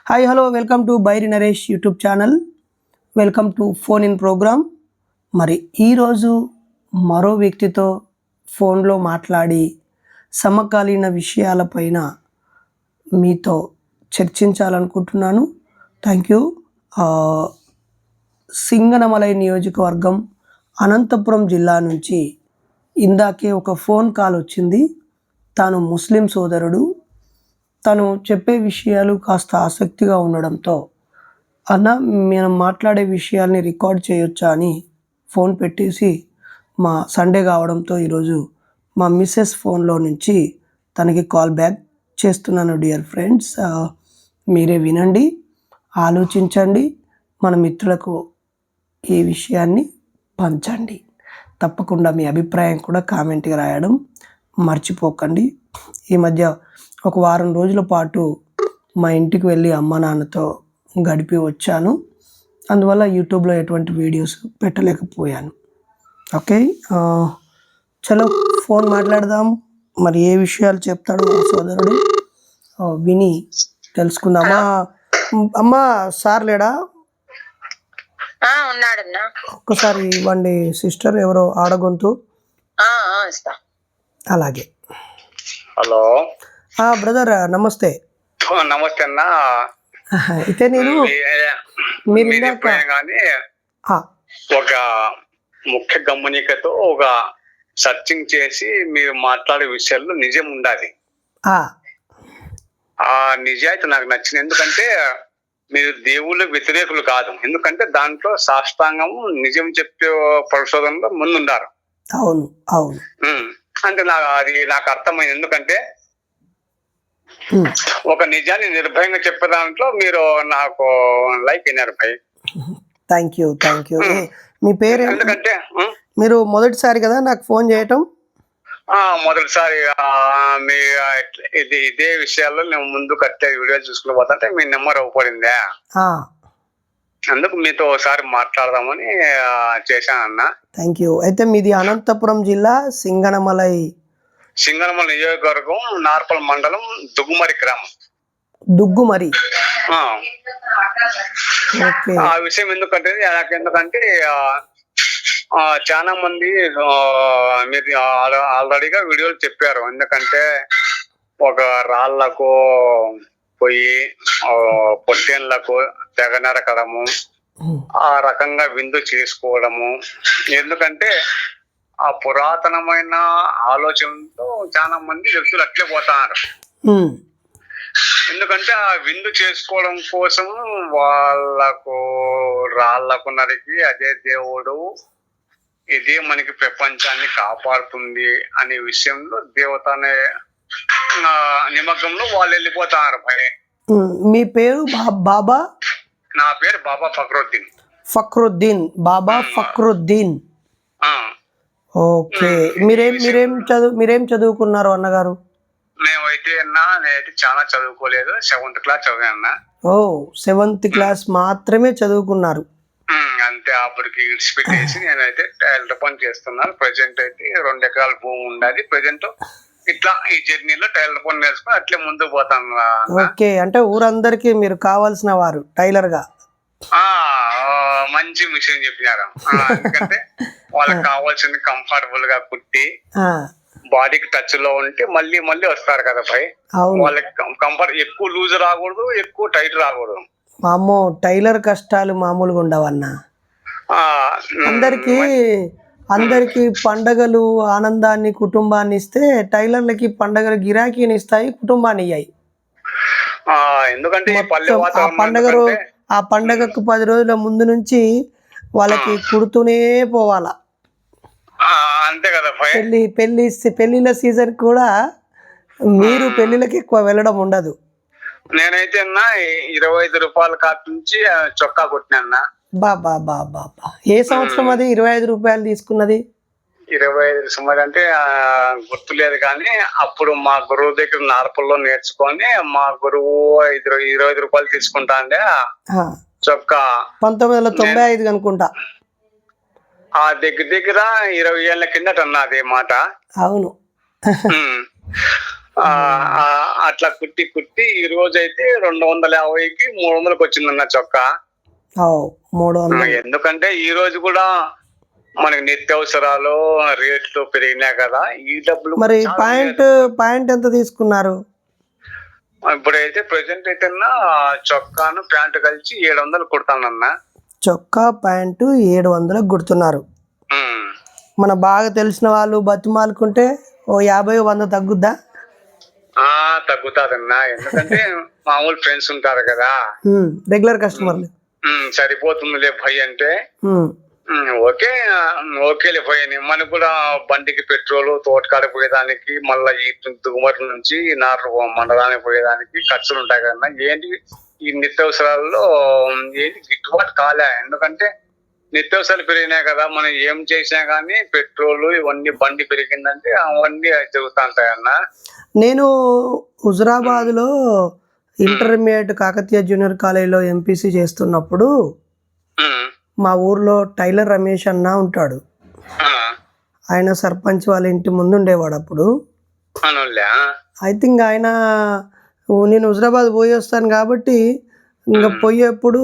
Hi hello welcome to Bairi Naresh YouTube channel. Welcome to phone in programme. మరి ఈరోజు మరో వ్యక్తితో ఫోన్లో మాట్లాడి సమకాలీన విషయాలపైన మీతో చర్చించాలనుకుంటున్నాను. Thank you. సింగనమలై నియోజకవర్గం అనంతపురం జిల్లా నుంచి ఇందాకే ఒక ఫోన్ కాల్ వచ్చింది. తాను ముస్లిం సోదరుడు. తను చెప్పే విషయాలు కాస్త ఆసక్తిగా ఉండడంతో అన్న మనం మాట్లాడే విషయాల్ని రికార్డ్ చేయొచ్చా అని ఫోన్ పెట్టేసి మా సండే కావడంతో ఈరోజు మా మిస్సెస్ ఫోన్లో నుంచి తనకి కాల్ బ్యాక్ చేస్తున్నాను. డియర్ ఫ్రెండ్స్, మీరే వినండి, ఆలోచించండి, మన మిత్రులకు ఈ విషయాన్ని పంచండి. తప్పకుండా మీ అభిప్రాయం కూడా కామెంట్గా రాయడం మర్చిపోకండి. ఈ మధ్య ఒక వారం రోజుల పాటు మా ఇంటికి వెళ్ళి అమ్మ నాన్నతో గడిపి వచ్చాను. అందువల్ల యూట్యూబ్లో ఎటువంటి వీడియోస్ పెట్టలేకపోయాను. ఓకే, చలో ఫోన్ మాట్లాడదాం. మరి ఏ విషయాలు చెప్తాడు మా సోదరుడు విని తెలుసుకుందామా. అమ్మా సార్ లేడా? ఒక్కసారి ఇవ్వండి సిస్టర్, ఎవరో ఆడగొంతు. అలాగే. హలో బ్రదర్ నమస్తే. నమస్తే అన్న. అయితే నేను మీరు ఒక ముఖ్య గమనికతో ఒక సర్చింగ్ చేసి మీరు మాట్లాడే విషయాల్లో నిజం ఉండాలి. ఆ నిజాయితీ నాకు నచ్చింది. ఎందుకంటే మీరు దేవుళ్ళ వ్యతిరేకులు కాదు. ఎందుకంటే దాంట్లో సాష్టాంగం నిజం చెప్పే పరిశోధనలో ముందుండారు. అవును అవును. అంటే నాకు అర్థమైంది. ఎందుకంటే ఒక నిజాన్ని నిర్భయంగా చెప్పే దాంట్లో మీరు నాకు లైక్ అయినారు భయ్. Thank you. మీ పేరు? ఎందుకంటే మీరు మొదటిసారి కదా నాకు ఫోన్ చేయటం? మొదటిసారి. మీ ఇదే విషయాల్లో నేను ముందు కట్టే వీడియో చూసుకుని పోతుంటే మీ నెంబర్ అవ్వబడిందే. అందుకు మీతో ఒకసారి మాట్లాడదామని చేశానన్న. Thank you. అయితే మీది అనంతపురం జిల్లా సింగనమలై నియోజకవర్గం నార్పల్ మండలం దుగ్గుమరి గ్రామం. దుగ్గుమరి. ఆ విషయం ఎందుకంటే చాలా మంది మీరు ఆల్రెడీగా వీడియోలు చెప్పారు. ఎందుకంటే ఒక రాళ్లకు పోయి పొట్టేళ్లకు తెగ నరకడము, ఆ రకంగా విందు చేసుకోవడము. ఎందుకంటే ఆ పురాతనమైన ఆలోచనతో చాలా మంది వ్యక్తులు అట్లే పోతున్నారు. ఎందుకంటే ఆ విందు చేసుకోవడం కోసం వాళ్ళకు రాళ్లకు నరికి అదే దేవుడు, ఇదే మనకి ప్రపంచాన్ని కాపాడుతుంది అనే విషయంలో దేవత అనే నిమగ్నంలో వాళ్ళు వెళ్ళిపోతున్నారు. భయ. మీ పేరు బాబా? నా పేరు బాబా ఫక్రుద్దీన్. బాబా ఫక్రుద్దీన్. ఓకే. మీరేం చదువుకున్నారు అన్నగారు? నేనైతే చాలా చదువుకోలేదు. 7th క్లాస్ చదివాను. ఓ, 7th క్లాస్ మాత్రమే చదువుకున్నారు? అంతే. అప్పటికి ఇడిచిపెట్టేసి నేనైతే టైలర్ పని చేస్తున్నాను. ప్రజెంట్ అయితే 2 ఎకరాల భూమి ఉండాలి. ప్రజెంట్ ఇట్లా ఈ జర్నీలో టైలర్ పని నేర్చుకుని అట్లే ముందుకు పోతాను. ఓకే, అంటే ఊరందరికి మీరు కావాల్సిన వారు టైలర్ గా. మంచి విషయం చెప్పినారు. ఎందుకంటే వాళ్ళకి కావాల్సింది కంఫర్టబుల్ గా కుట్టి బాడీకి టచ్ లో ఉంటే మళ్ళీ వస్తారు కదా భయ్. వాళ్ళకి కంఫర్ట్, ఎక్కువ లూజ్ రాకూడదు, ఎక్కువ టైట్ రాకూడదు. అమ్మో, టైలర్ కష్టాలు మామూలుగా ఉండవన్నా. అందరికి పండగలు ఆనందాన్ని, కుటుంబాన్ని ఇస్తే టైలర్లకి పండగలు గిరాకీని ఇస్తాయి, కుటుంబాన్ని ఇయ్యాయి. ఎందుకంటే ఆ పండగకు 10 రోజుల ముందు నుంచి వాళ్ళకి కుడుతూనే పోవాలా. అంతే కదా. పెళ్లిళ్ళ సీజన్ కూడా మీరు పెళ్లిళ్ళకి ఎక్కువ వెళ్ళడం ఉండదు. నేనైతే 25 రూపాయల కాటి నుంచి చొక్కా కొట్టినా. బాబా. ఏ సంవత్సరం అది 25 రూపాయలు తీసుకున్నది? 25 సుమారు అంటే గుర్తులేదు కానీ అప్పుడు మా గురువు దగ్గర నార్పల్లో నేర్చుకొని మా గురువు 25 రూపాయలు తీసుకుంటా అండి చొక్కా. 1995 అనుకుంటా. ఆ దగ్గర 20 ఏళ్ల కిందట అన్నది మాట. అవును. అట్లా కుట్టి కుట్టి ఈ రోజు అయితే 250కి 300కి వచ్చిందన్న చొక్కా. 300. ఎందుకంటే ఈ రోజు కూడా మనకి నిత్యావసరాలు రేట్లు పెరిగినాయి కదా, ఈ డబ్బులు మరి పాయింట్ ఎంత తీసుకున్నారు? ఇప్పుడైతే ప్రెసెంట్ అయితే చొక్కాను ప్యాంటు కలిసి 700 కుడతానన్నా. చొక్కా ప్యాంటు 700 కుడుతున్నారు. మన బాగా తెలిసిన వాళ్ళు బతిమాలుకుంటే ఓ 50-100 తగ్గుద్దా? తగ్గుతాదన్నా, ఎందుకంటే మామూలు ఫ్రెండ్స్ ఉంటారు కదా, రెగ్యులర్ కస్టమర్లు. సరిపోతుందిలే భయ్ అంటే ఓకే ఓకేలే భయ్ అని. మనకు కూడా బండికి పెట్రోల్, తోటకాడ పోయేదానికి, మళ్ళీ ఈ దుగుమరి నుంచి నారు మండలానికి పోయేదానికి ఖర్చులు ఉంటాయి కదన్నా. ఏంటి ఈ నిత్యావసరాల్లో ఏంటి గిట్టుబాటు కాలే, ఎందుకంటే నిత్యావసరాలు పెరిగినాయి కదా. మనం ఏం చేసినా కానీ పెట్రోల్ ఇవన్నీ బండి పెరిగిందంటే అవన్నీ జరుగుతూ ఉంటాయి అన్న. నేను హుజరాబాద్ లో ఇంటర్మీడియట్ కాకతీయ జూనియర్ కాలేజీలో ఎంపీసీ చేస్తున్నప్పుడు మా ఊర్లో టైలర్ రమేష్ అన్న ఉంటాడు. ఆయన సర్పంచ్ వాళ్ళ ఇంటి ముందు ఉండేవాడు అప్పుడు. ఐ థింక్ ఆయన, నేను హుజరాబాద్ పోయి వస్తాను కాబట్టి ఇంకా పోయేప్పుడు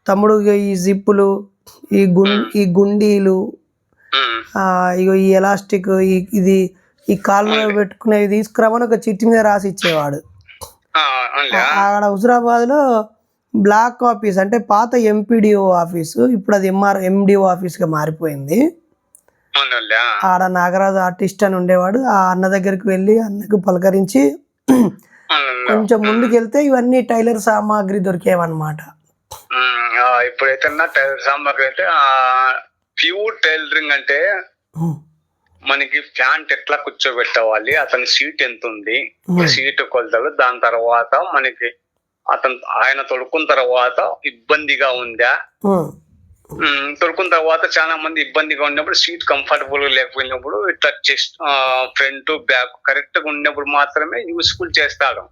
తమ్ముడు ఈ జిప్పులు, ఈ గుండీలు, ఇగో ఈ ఎలాస్టిక్, ఇది ఈ కాళ్ళలో పెట్టుకునేవి తీసుకురామని ఒక చిట్టి మీద రాసి ఇచ్చేవాడు. అక్కడ హుజరాబాద్లో బ్లాక్ ఆఫీస్ అంటే పాత ఎంపీడీఓ ఆఫీసు, ఇప్పుడు అది ఎండిఓ ఆఫీస్గా మారిపోయింది. ఆడ నాగరాజు ఆర్టిస్ట్ అని ఉండేవాడు. ఆ అన్న దగ్గరికి వెళ్ళి అన్నకు పలకరించి కొంచెం ముందుకు వెళ్తే ఇవన్నీ టైలర్ సామాగ్రి దొరికేవన్నమాట. ఇప్పుడైతే టైలర్ సామాగ్రి అంటే ప్యూర్ టైలరింగ్ అంటే మనకి ప్యాంట్ ఎట్లా కూర్చోబెట్టవాలి, అతని సీట్ ఎంత ఉంది, సీట్ కొలతలు, దాని తర్వాత మనకి ఆయన తొడుక్కున్న తర్వాత ఇబ్బందిగా ఉందా, తొడుక్కున్న తర్వాత చాలా మంది ఇబ్బందిగా ఉన్నప్పుడు, సీట్ కంఫర్టబుల్ గా లేకపోయినప్పుడు ఇట్లా చెస్ట్ ఫ్రంట్ బ్యాక్ కరెక్ట్ గా ఉన్నప్పుడు మాత్రమే యూస్ఫుల్ చేస్తాడు.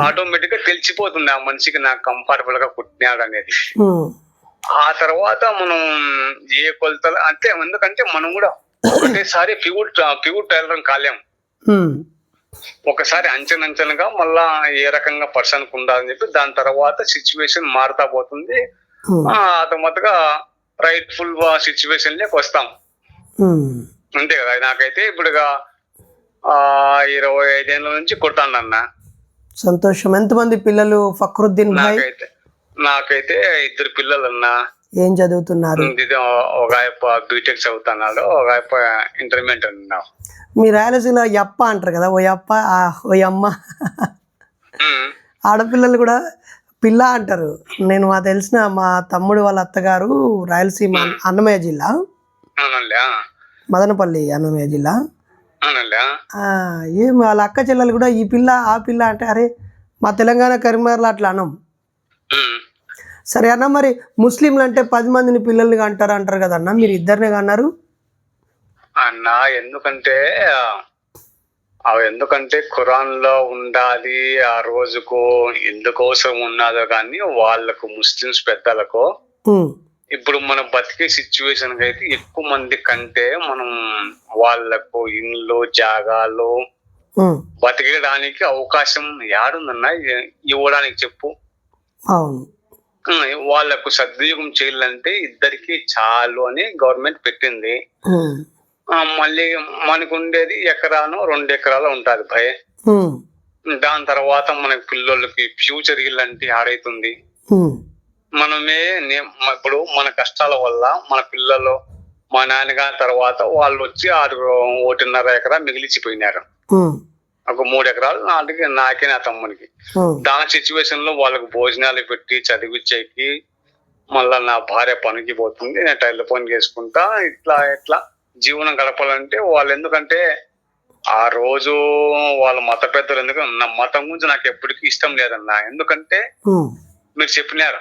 ఆటోమేటిక్ గా తెలిసిపోతుంది ఆ మనిషికి నాకు కంఫర్టబుల్ గా కుట్టినాడు అనేది. ఆ తర్వాత మనం ఏ కొలతలు అంటే, ఎందుకంటే మనం కూడా ఒకటేసారి ప్యూర్ టైలరింగ్ కాలేం. ఒకసారి అంచెనంచెలుగా మళ్ళా ఏ రకంగా పర్సన్ ఉండాలని చెప్పి దాని తర్వాత సిచ్యువేషన్ మారుతా పోతుంది. మొత్తగా రైట్ఫుల్ సిచ్యువేషన్ లోకి వస్తాం, అంతే కదా. నాకైతే ఇప్పుడుగా 25 ఏళ్ళ నుంచి కుడతానన్నా. సంతోషం. ఎంతమంది పిల్లలు ఫక్రుద్దీన్ భాయ్? నాకైతే 2 పిల్లలు అన్నా. ఏం చదువుతున్నారు? ఒక ఆయప్ప బీటెక్ చదువుతున్నాడు, ఒక ఆయప్ప ఇంటర్మీడియట్ అన్నా. మీ రాయలసీమలో యప్ప అంటారు కదా, ఓ యప్ప ఓ అమ్మ. ఆడపిల్లలు కూడా పిల్ల అంటారు. నేను తెలిసిన మా తమ్ముడు వాళ్ళ అత్తగారు రాయలసీమ అన్నమయ్య జిల్లా, మదనపల్లి అన్నమయ్య జిల్లా. ఏం వాళ్ళ అక్క చెల్లెలు కూడా ఈ పిల్ల ఆ పిల్ల అంటే, అరే మా తెలంగాణ కరీంనగర్లో అట్లా అనం. సరే అన్న, మరి ముస్లింలు అంటే 10 మందిని పిల్లల్ని అంటారు కదన్నా, మీరు 2 అన్నారు అన్నా. ఎందుకంటే ఖురాన్ లో ఉండాలి, ఆ రోజుకు ఎందుకోసం ఉన్నదో కానీ వాళ్ళకు ముస్లిమ్స్ పెద్దలకు ఇప్పుడు మనం బతికే సిచ్యువేషన్ అయితే ఎక్కువ మంది కంటే మనం వాళ్ళకు ఇండ్లు జాగాలు బతికేయడానికి అవకాశం యాడుందన్నా ఇవ్వడానికి చెప్పు. వాళ్ళకు సద్వినియోగం చేయాలంటే 2కి చాలు అని గవర్నమెంట్ పెట్టింది. మళ్ళీ మనకు ఉండేది 1 ఎకరానో 2 ఎకరాలు ఉంటది భయ్. దాని తర్వాత మనకి పిల్లలకి ఫ్యూచర్ ఇల్లంటే ఆడైతుంది. మనమే ఇప్పుడు మన కష్టాల వల్ల మన పిల్లలు, మా నాన్నగారి తర్వాత వాళ్ళు వచ్చి 1.5 ఎకరా మిగిలిచిపోయినారు. ఒక 3 ఎకరాలు నాకే నా తమ్మునికి. దాని సిచ్యువేషన్ లో వాళ్ళకు భోజనాలు పెట్టి చదివించేకి, మళ్ళా నా భార్య పనికి పోతుంది, నేను టైలర్ పని చేసుకుంటా, ఇట్లా జీవనం గడపాలంటే వాళ్ళు, ఎందుకంటే ఆ రోజు వాళ్ళ మత పెద్దలు, ఎందుకంటే నా మతం గురించి నాకు ఎప్పటికీ ఇష్టం లేదన్నా. ఎందుకంటే మీరు చెప్పినారు,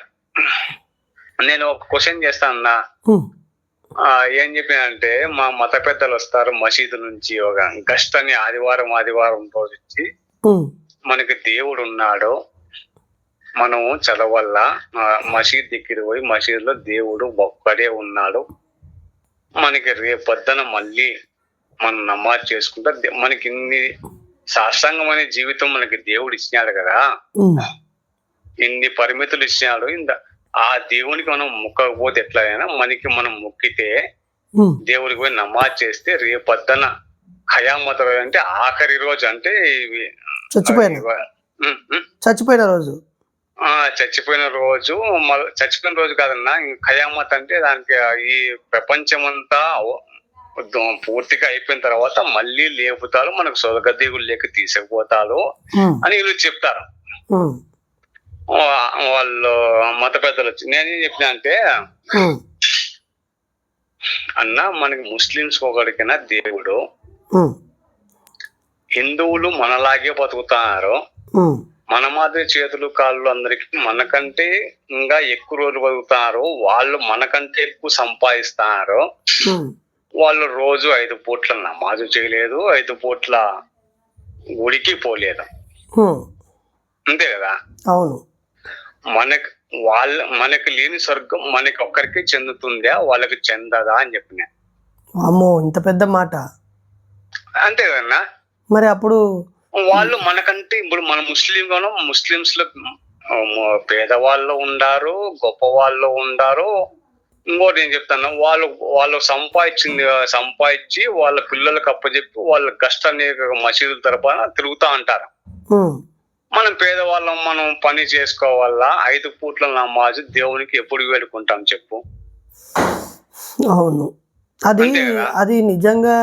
నేను ఒక క్వశ్చన్ చేస్తానన్నా. ఏం చెప్పినంటే, మా మత పెద్దలు వస్తారు మసీదు నుంచి ఒక గస్ట్ అని ఆదివారం రోజు వచ్చి మనకి దేవుడు ఉన్నాడు, మనం చదవల్ల, మసీద్ దగ్గర పోయి మసీదులో దేవుడు ఒక్కడే ఉన్నాడు, మనకి రేపొద్దున మళ్ళీ మనం నమాజ్ చేసుకుంటా, మనకి ఇన్ని సాష్టాంగమైన జీవితం మనకి దేవుడు ఇచ్చినాడు కదా, ఇన్ని పరిమితులు ఇచ్చినాడు. ఆ దేవునికి మనం మొక్కకపోతే ఎట్లయినా మనకి మనం మొక్కితే దేవుడికి పోయి నమాజ్ చేస్తే రేపొద్దున ఖయామత్ రోజు అంటే ఆఖరి రోజు అంటే చచ్చిపోయిన రోజు చచ్చిపోయిన రోజు కాదన్నా, ఖయామత్ అంటే దానికి ఈ ప్రపంచమంతా పూర్తిగా అయిపోయిన తర్వాత మళ్ళీ లేపుతారు, మనకు స్వర్గదేవుల్లోకి తీసుకుపోతారు అని వీళ్ళు చెప్తారు వాళ్ళు మత పెద్దలు వచ్చి. నేనేం చెప్పినా అంటే, అన్న మనకి ముస్లింస్ ఒకడికైనా దేవుడు, హిందువులు మనలాగే బతుకుతున్నారు, మన మాదిరి చేతులు కాళ్ళు అందరికి మనకంటే ఇంకా ఎక్కువ రోజులు బతుకుతున్నారు, వాళ్ళు మనకంటే ఎక్కువ సంపాదిస్తున్నారు, వాళ్ళు రోజు 5 పూట్ల నమాజు చేయలేదు, 5 పూట్ల గుడికి పోలేదు, అంతే కదా. అవును, మనకి లేని స్వర్గం మనకి ఒక్కరికి చెందుతుందా, వాళ్ళకి చెందదా అని చెప్పిన. అమ్మో, ఇంత పెద్ద మాట. అంతే కదన్నా. మరి అప్పుడు వాళ్ళు మనకంటే ఇప్పుడు మన ముస్లింస్ లో పేదవాళ్ళు ఉండారు, గొప్ప వాళ్ళు ఉండారు. ఇంకోటి ఏం చెప్తాను, వాళ్ళు సంపాదించి వాళ్ళ పిల్లలకు అప్పచెప్పి వాళ్ళ కష్టాన్ని మసీదుల తరపున తిరుగుతా అంటారు. మనం పేదవాళ్ళం, మనం పని చేసుకోవాలా, 5 పూట్ల నమాజు దేవునికి ఎప్పుడు వేడుకుంటాం చెప్పు. అవును, అది నిజంగా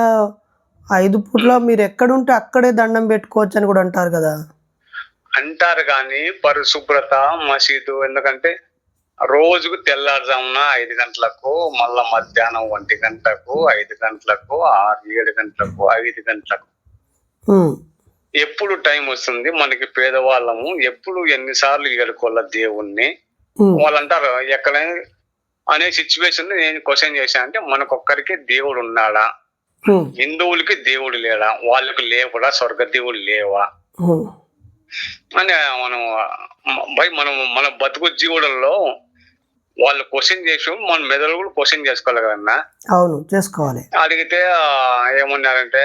5 పూట్ల మీరు ఎక్కడుంటే అక్కడే దండం పెట్టుకోవచ్చు అని కూడా అంటారు కదా. అంటారు కానీ పరిశుభ్రత మసీదు, ఎందుకంటే రోజుకు తెల్లారుజామున 5 గంటలకు, మళ్ళా మధ్యాహ్నం 1 గంటలకు, 5 గంటలకు, 6, 7 గంటలకు, 5 గంటలకు ఎప్పుడు టైం వస్తుంది మనకి పేదవాళ్ళము, ఎప్పుడు ఎన్నిసార్లు ఏడుకోవాల దేవుణ్ణి. వాళ్ళు అంటారు ఎక్కడైనా అనే సిచ్యువేషన్ నేను క్వశ్చన్ చేశాను అంటే, మనకొక్కరికి దేవుడు ఉన్నాడా, హిందువులకి దేవుడు లేడా, వాళ్ళకి లేవడా, స్వర్గ దేవుడు లేవా అని మనం మన బతుకు జీవులలో వాళ్ళు క్వశ్చన్ చేసి మన మెదడు కూడా క్వశ్చన్ చేసుకోవాలి కదన్నా. అవును, చేసుకోవాలి. అడిగితే ఏమన్నారంటే,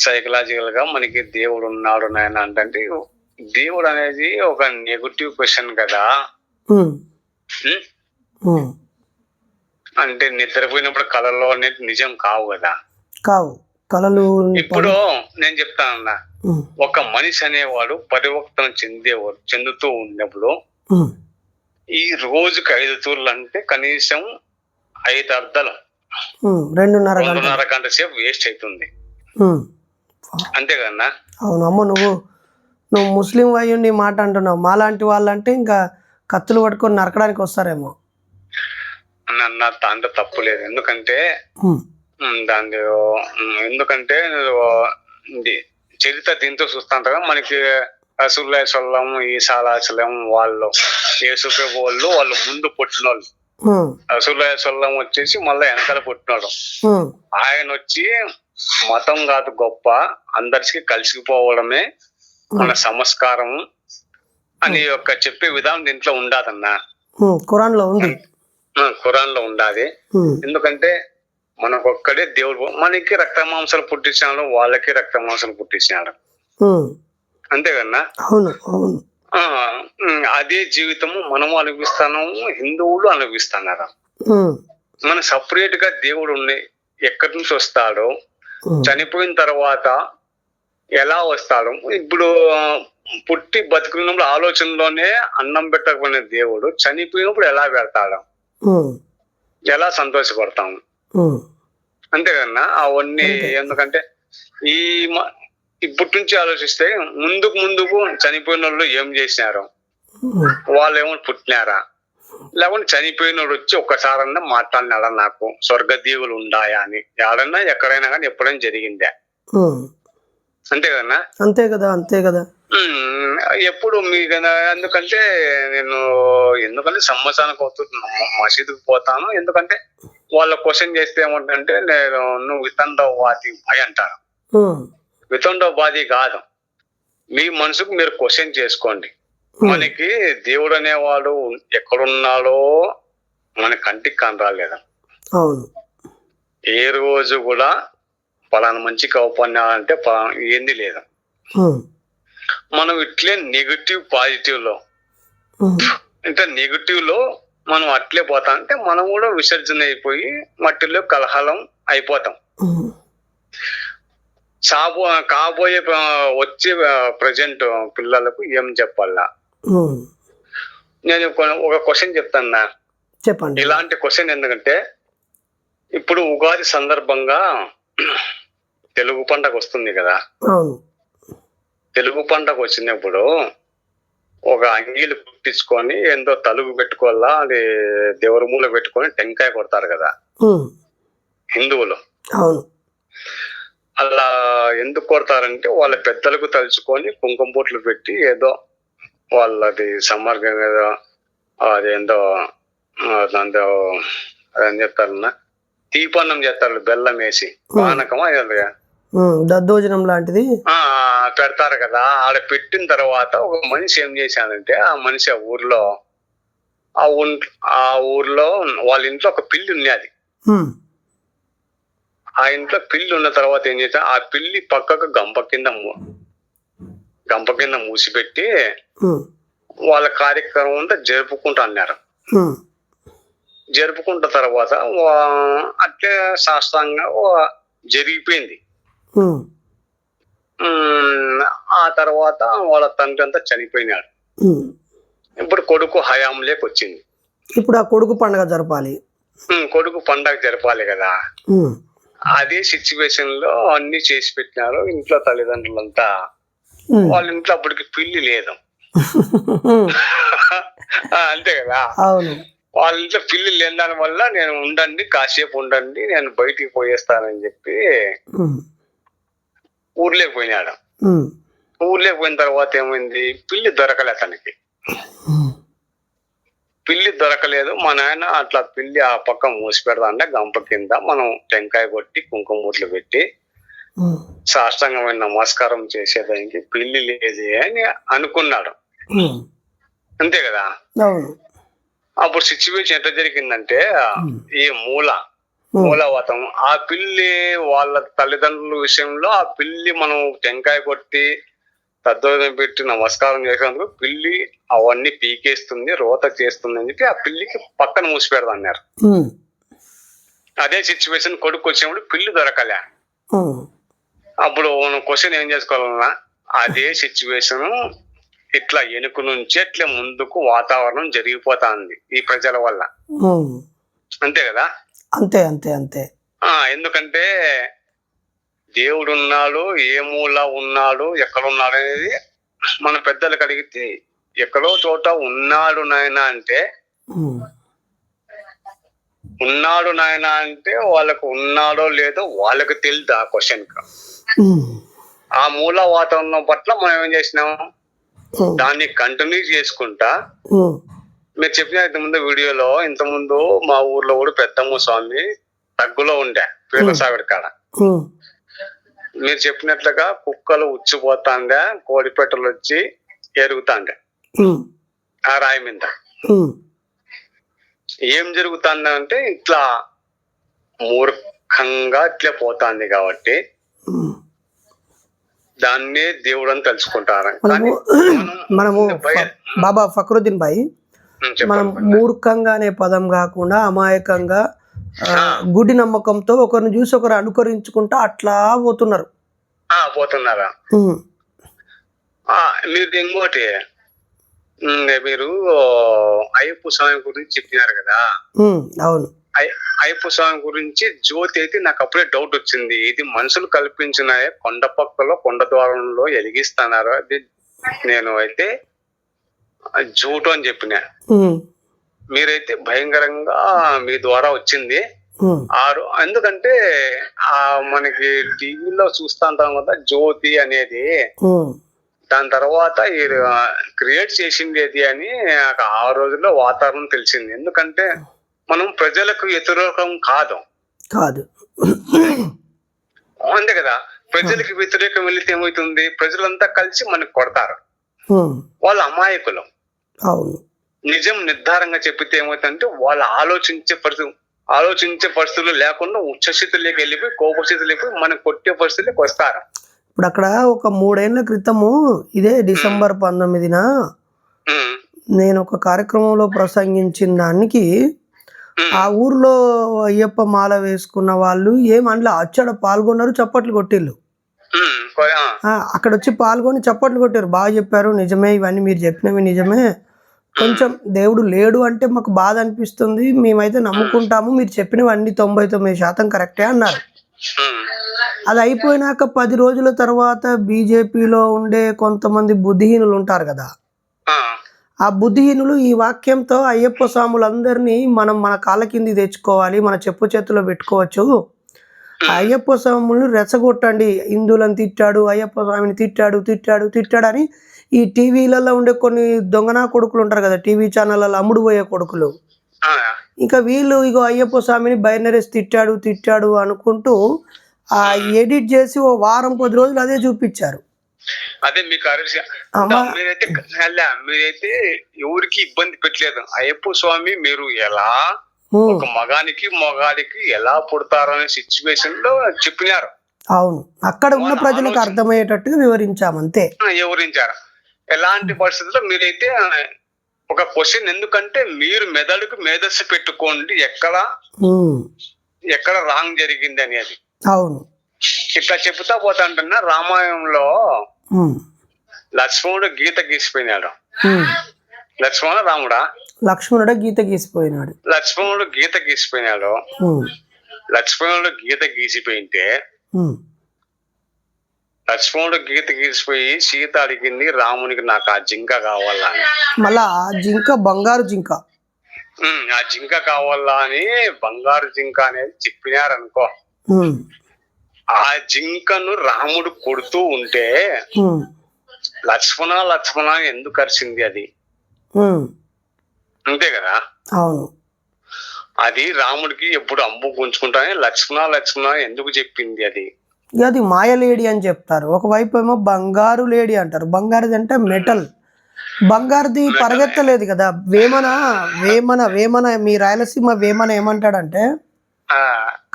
సైకలాజికల్ గా మనకి దేవుడు ఉన్నాడు నాయన అంటే, దేవుడు అనేది ఒక నెగటివ్ క్వశ్చన్ కదా. అంటే నిద్రపోయినప్పుడు కళలో అనేది నిజం కావు కదా. కళలు. ఇప్పుడు నేను చెప్తానన్నా, ఒక మనిషి అనేవాడు పరివర్తన చెందుతూ ఉన్నప్పుడు ఈ రోజుకి 5 తూర్లు అంటే కనీసం 5 అర్ధాలు 2.5 గంట సేపు వేస్ట్ అవుతుంది, అంతే కదన్నా. అవును అమ్మ, నువ్వు ముస్లిం అయ్యుండి మాట అంటున్నావు. మాలాంటి వాళ్ళంటే ఇంకా కత్తులు పట్టుకొని నరకడానికి వస్తారేమో. అన్న దాంట్లో తప్పు లేదు, ఎందుకంటే చరిత్ర దీంతో చూస్తాంట. మనకి రసూలుల్లాహి సల్లల్లాహు ఈసా అలైహిస్సలాం వాళ్ళు యేసుప్రభు వాళ్ళు ముందు పుట్టిన వాళ్ళు, రసూలుల్లాహి సల్లల్లాహు వచ్చేసి మళ్ళీ వెనకాల పుట్టినాడు. ఆయన వచ్చి మతం కాదు గొప్ప, అందరికి కలిసిపోవడమే మన సంస్కారం అని చెప్పే విధానం దీంట్లో ఉండాదన్నా. ఖురాన్ లో ఉంది, ఖురాన్ లో ఉండాది. ఎందుకంటే మనకొక్కడే దేవుడు, మనకి రక్త మాంసాలు పుట్టించాడు, వాళ్ళకి రక్త మాంసాలు పుట్టించాడు, అంతే కన్నా. అవును అవును. అదే జీవితము మనము అనుభవిస్తాను, హిందువులు అనుభవిస్తున్నారు. మన సపరేట్ గా దేవుడు ఎక్కడి నుంచి వస్తాడో, చనిపోయిన తర్వాత ఎలా వస్తాడు, ఇప్పుడు పుట్టి బతుకున్నప్పుడు ఆలోచనలోనే అన్నం పెట్టకపోయిన దేవుడు చనిపోయినప్పుడు ఎలా పెడతాడు, ఎలా సంతోషపడతాము, అంతే కన్నా. అవన్నీ ఎందుకంటే ఇప్పటి నుంచి ఆలోచిస్తే ముందుకు చనిపోయిన వాళ్ళు ఏం చేసినారు, వాళ్ళు ఏమో పుట్టినారా, లేకుంటే చనిపోయిన వాడు వచ్చి ఒక్కసారన్నా మాట్లాడినాడా నాకు స్వర్గదీవులు ఉండాయా అని, ఎక్కడైనా ఎక్కడైనా కానీ ఎప్పుడైనా జరిగిందా, అంతే కదన్నా. అంతే కదా. ఎప్పుడు మీకు ఎందుకంటే ఎందుకంటే సంవత్సరానికి అవుతుంది మసీదుకు పోతాను, ఎందుకంటే వాళ్ళ క్వశ్చన్ చేస్తే ఏమంటే నువ్వు వితండవాది భయ అంటారు. వితండవాది కాదు, మీ మనసుకు మీరు క్వశ్చన్ చేసుకోండి. మనకి దేవుడు అనేవాడు ఎక్కడున్నాడో మన కంటికి కనరాలేదా. అవును, ఏ రోజు కూడా పలానా మంచిగా అవుపన్నా అంటే ఏంది లేదు. మనం ఇట్లే నెగిటివ్ పాజిటివ్ లో అంటే నెగిటివ్ లో మనం అట్లే పోతా అంటే మనం కూడా విసర్జన అయిపోయి మట్టిలో కలహాలం అయిపోతాం. కాబోయే వచ్చే ప్రజెంట్ పిల్లలకు ఏం చెప్పాలా? నేను ఒక క్వశ్చన్ చెప్తాను. చెప్పండి. ఇలాంటి క్వశ్చన్ ఎందుకంటే ఇప్పుడు ఉగాది సందర్భంగా తెలుగు పండగ వస్తుంది కదా. తెలుగు పండగ వచ్చినప్పుడు ఒక అంగీలు కుట్టించుకొని ఎంతో తలుగు పెట్టుకోవాలా, అది దేవుడి మూల పెట్టుకొని టెంకాయ కొడతారు కదా హిందువులు. అలా ఎందుకు కొడతారంటే వాళ్ళ పెద్దలకు తలుచుకొని కుంకుమ బొట్లు పెట్టి ఏదో వాళ్ళది సమర్గం ఏదో అదేందో దాంతో అదేం చెప్తారన్నా తీపన్నం చేస్తారు బెల్లం వేసి, పానకమా దద్దోజనం లాంటిది పెడతారు కదా. ఆడ పెట్టిన తర్వాత ఒక మనిషి ఏం చేశానంటే ఆ మనిషి ఆ ఊర్లో వాళ్ళ ఇంట్లో ఒక పిల్లి ఉన్నది. ఆ ఇంట్లో పిల్లి ఉన్న తర్వాత ఏం చేశా, ఆ పిల్లి పక్కకు గంప కింద మూసిపెట్టి వాళ్ళ కార్యక్రమం అంతా జరుపుకుంటా అన్నారు. జరుపుకుంట తర్వాత అట్లే శాస్త్రంగా జరిగిపోయింది. ఆ తర్వాత వాళ్ళ తండ్రి అంతా చనిపోయినాడు. ఇప్పుడు కొడుకు హయాంలోకి వచ్చింది. ఇప్పుడు ఆ కొడుకు పండుగ జరపాలి. కొడుకు పండుగ జరపాలి కదా. అదే సిచ్యువేషన్ లో అన్ని చేసి పెట్టినారు ఇంట్లో తల్లిదండ్రులంతా. వాళ్ళ ఇంట్లో అప్పటికి పిల్లి లేదు. అంతే కదా. వాళ్ళ ఇంట్లో పిల్లి లేని దాని వల్ల నేను ఉండండి, కాసేపు ఉండండి, నేను బయటికి పోయేస్తానని చెప్పి ఊర్లోకి పోయినాడు. ఊర్లోకి పోయిన తర్వాత ఏమైంది, పిల్లి దొరకలే అతనికి. పిల్లి దొరకలేదు. మా నాయన అట్లా పిల్లి ఆ పక్క మూసి పెడదాంటే గంప కింద మనం టెంకాయ కొట్టి కుంకుమ బొట్లు పెట్టి సాష్టాంగమైన నమస్కారం చేసేదానికి పిల్లి లేదే అని అనుకున్నాడు. అంతే కదా. అప్పుడు సిచ్యువేషన్ ఎట్లా జరిగిందంటే ఈ మూలవతం ఆ పిల్లి వాళ్ళ తల్లిదండ్రుల విషయంలో ఆ పిల్లి మనం టెంకాయ కొట్టి తద్దోజనం పెట్టి నమస్కారం చేసేందుకు పిల్లి అవన్నీ పీకేస్తుంది, రోత చేస్తుంది అని చెప్పి ఆ పిల్లికి పక్కన మూసి పెడదన్నారు. అదే సిచ్యువేషన్ కొడుకు వచ్చినప్పుడు పిల్లి దొరకలే. అప్పుడు మనం క్వశ్చన్ ఏం చేసుకోవాలన్నా, అదే సిచ్యువేషన్ ఇట్లా వెనుక నుంచి అట్లా ముందుకు వాతావరణం జరిగిపోతా ఉంది ఈ ప్రజల వల్ల. అంతే కదా. అంతే అంతే అంతే. ఎందుకంటే దేవుడు ఉన్నాడు, ఏ మూల ఉన్నాడు, ఎక్కడ ఉన్నాడు అనేది మన పెద్దలకు అడిగితే ఎక్కడో చోట ఉన్నాడు నాయన అంటే వాళ్ళకు ఉన్నాడో లేదో వాళ్ళకి తెలియదు. ఆ క్వశ్చన్ ఆ మూల వాతావరణం పట్ల మనం ఏం చేసినాం, దాన్ని కంటిన్యూ చేసుకుంటా. మీరు చెప్పిన ఇంతకుముందు వీడియోలో ఇంతకుముందు మా ఊర్లో కూడా పెద్దమ్మ స్వామి తగ్గులో ఉండే పీర్లసాగర్ కాడ. మీరు చెప్పినట్లుగా కుక్కలు ఉచ్చిపోతాండే, కోడిపెట్టలు వచ్చి ఎరుగుతాండే ఆ రాయి మీద. ఏం జరుగుతుందంటే ఇట్లా మూర్ఖంగా ఇట్లే పోతాంది కాబట్టి దాన్నే దేవుడు అని తెలుసుకుంటారు. మనము బాబా ఫక్రుద్దీన్ భాయ్, మనం మూర్ఖంగా అనే పదం కాకుండా అమాయకంగా గుడి నమ్మకంతో ఒకరిని చూసి ఒకరు అనుకరించుకుంటా అట్లా పోతున్నారా. మీరు ఇంకోటి, మీరు అయ్యప్ప స్వామి గురించి చెప్పినారు కదా. అవును. అయ్యప్ప స్వామి గురించి జ్యోతి అయితే నాకు అప్పుడే డౌట్ వచ్చింది. ఇది మనుషులు కల్పించిన కొండ పక్కలో కొండ ద్వారంలో వెలిగిస్తున్నారు, అది నేను అయితే జూటు అని చెప్పిన. మీరైతే భయంకరంగా మీ ద్వారా వచ్చింది. ఎందుకంటే మనకి టీవీలో చూస్తా ఉంటాం కదా జ్యోతి అనేది, దాని తర్వాత క్రియేట్ చేసింది ఏది అని ఆ రోజుల్లో వాతావరణం తెలిసింది. ఎందుకంటే మనం ప్రజలకు వ్యతిరేకం కాదు. అంతే కదా. ప్రజలకు వ్యతిరేకం వెళితే ఏమవుతుంది, ప్రజలంతా కలిసి మనకు కొడతారు. వాళ్ళ అమాయకులు. నిజం నిర్ధారంగా చెప్పితే ఏమవుతుందంటే వాళ్ళు ఆలోచించే ఆలోచించే పరిస్థితులు లేకుండా ఉచ్చస్థితిలోకి వెళ్ళిపోయి కోపస్థితిలోకి మనం కొట్టే పరిస్థితిలోకి వస్తారు. ఇప్పుడు అక్కడ ఒక 3 ఏళ్ల క్రితము ఇదే డిసెంబర్ 19న నేను ఒక కార్యక్రమంలో ప్రసంగించిన దానికి ఆ ఊర్లో అయ్యప్ప మాల వేసుకున్న వాళ్ళు ఏమనలా, అచ్చడ పాల్గొన్నారు, చప్పట్లు కొట్టిళ్ళు. అక్కడ వచ్చి పాల్గొని చప్పట్లు కొట్టారు, బాగా చెప్పారు, నిజమే, ఇవన్నీ మీరు చెప్పినవి నిజమే, కొంచెం దేవుడు లేడు అంటే మాకు బాధ అనిపిస్తుంది, మేమైతే నమ్ముకుంటాము, మీరు చెప్పినవన్నీ 99% కరెక్టే అన్నారు. అది అయిపోయినాక 10 రోజుల తర్వాత బీజేపీలో ఉండే కొంతమంది బుద్ధిహీనులు ఉంటారు కదా, ఆ బుద్ధిహీనులు ఈ వాక్యంతో అయ్యప్ప స్వాములందరినీ మనం మన కాళ్ళ కింది తెచ్చుకోవాలి, మన చెప్పు చేతిలో పెట్టుకోవచ్చు, అయ్యప్ప స్వాములను రెచ్చగొట్టండి, హిందువులను తిట్టాడు, అయ్యప్ప స్వామిని తిట్టాడు తిట్టాడు తిట్టాడు అని ఈ టీవీలలో ఉండే కొన్ని దొంగనా కొడుకులు ఉంటారు కదా, టీవీ ఛానళ్ళలో అమ్ముడు పోయే కొడుకులు, ఇంకా వీళ్ళు ఇగో అయ్యప్ప స్వామిని బైనరేసి తిట్టాడు తిట్టాడు అనుకుంటూ ఆ ఎడిట్ చేసి ఓ వారం 10 రోజులు అదే చూపించారు. అదే మీకు మీరైతే ఎవరికి ఇబ్బంది పెట్టలేదు. అయ్యప్ప స్వామి మీరు ఎలా ఒక మగానికి మొగాడికి ఎలా పుడతారనే సిచ్యువేషన్ లో చెప్పినారు. అవును, అక్కడ ఉన్న ప్రజలకు అర్థమయ్యేటట్టుగా వివరించారు. ఎలాంటి పరిస్థితుల్లో మీరైతే ఒక క్వశ్చన్, ఎందుకంటే మీరు మెదడుకు మేధస్సు పెట్టుకోండి ఎక్కడ రాంగ్ జరిగింది అనేది. అవును, ఇట్లా చెప్తా పోతాంటున్నా. రామాయణంలో లక్ష్మణుడు గీత గీసిపోయినాడు. లక్ష్మణుడు గీత గీసిపోయినాడు. లక్ష్మణుడు గీత గీసిపోయింటే లక్ష్మణుడు గీత గీసిపోయి సీత అడిగింది రామునికి, నాకు ఆ జింక కావాలా అని. మళ్ళా ఆ జింక బంగారు జింక, ఆ జింక కావాలా అని బంగారు జింక అనేది చెప్పినారనుకో, ఆ జింకను రాముడు కొడుతూ ఉంటే లక్ష్మణ ఎందుకు అరిచింది? అది అంతే కదా. అవును, అది రాముడికి ఎప్పుడు అంబు గుంచుకుంటానే లక్ష్మణ ఎందుకు చెప్పింది? అది మాయలేడి అని చెప్తారు. ఒకవైపు ఏమో బంగారు లేడి అంటారు. బంగారుది అంటే మెటల్, బంగారుది పరిగెత్తలేదు కదా. వేమన మీ రాయలసీమ వేమన ఏమంటాడంటే,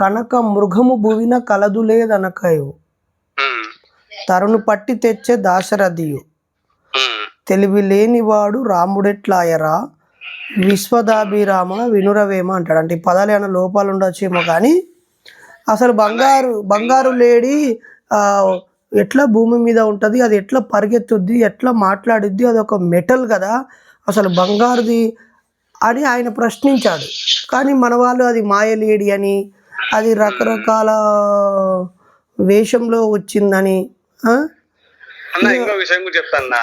కనక మృగము భువిన కలదు లేదనకయు, తరును పట్టి తెచ్చే దాశరథియు, తెలివి లేనివాడు రాముడెట్లాయరా, విశ్వదాభిరామ వినురవేమ అంటాడు. అంటే ఈ పదాలు ఏమైనా లోపాలు ఉండొచ్చేమో కానీ అసలు బంగారు లేడి ఎట్లా భూమి మీద ఉంటుంది, అది ఎట్లా పరిగెత్తుద్ది, ఎట్లా మాట్లాడుద్ది, అది ఒక మెటల్ కదా, అసలు బంగారుది అని ఆయన ప్రశ్నించాడు. కానీ మన వాళ్ళు అది మాయలేడి అని, అది రకరకాల వేషంలో వచ్చిందని.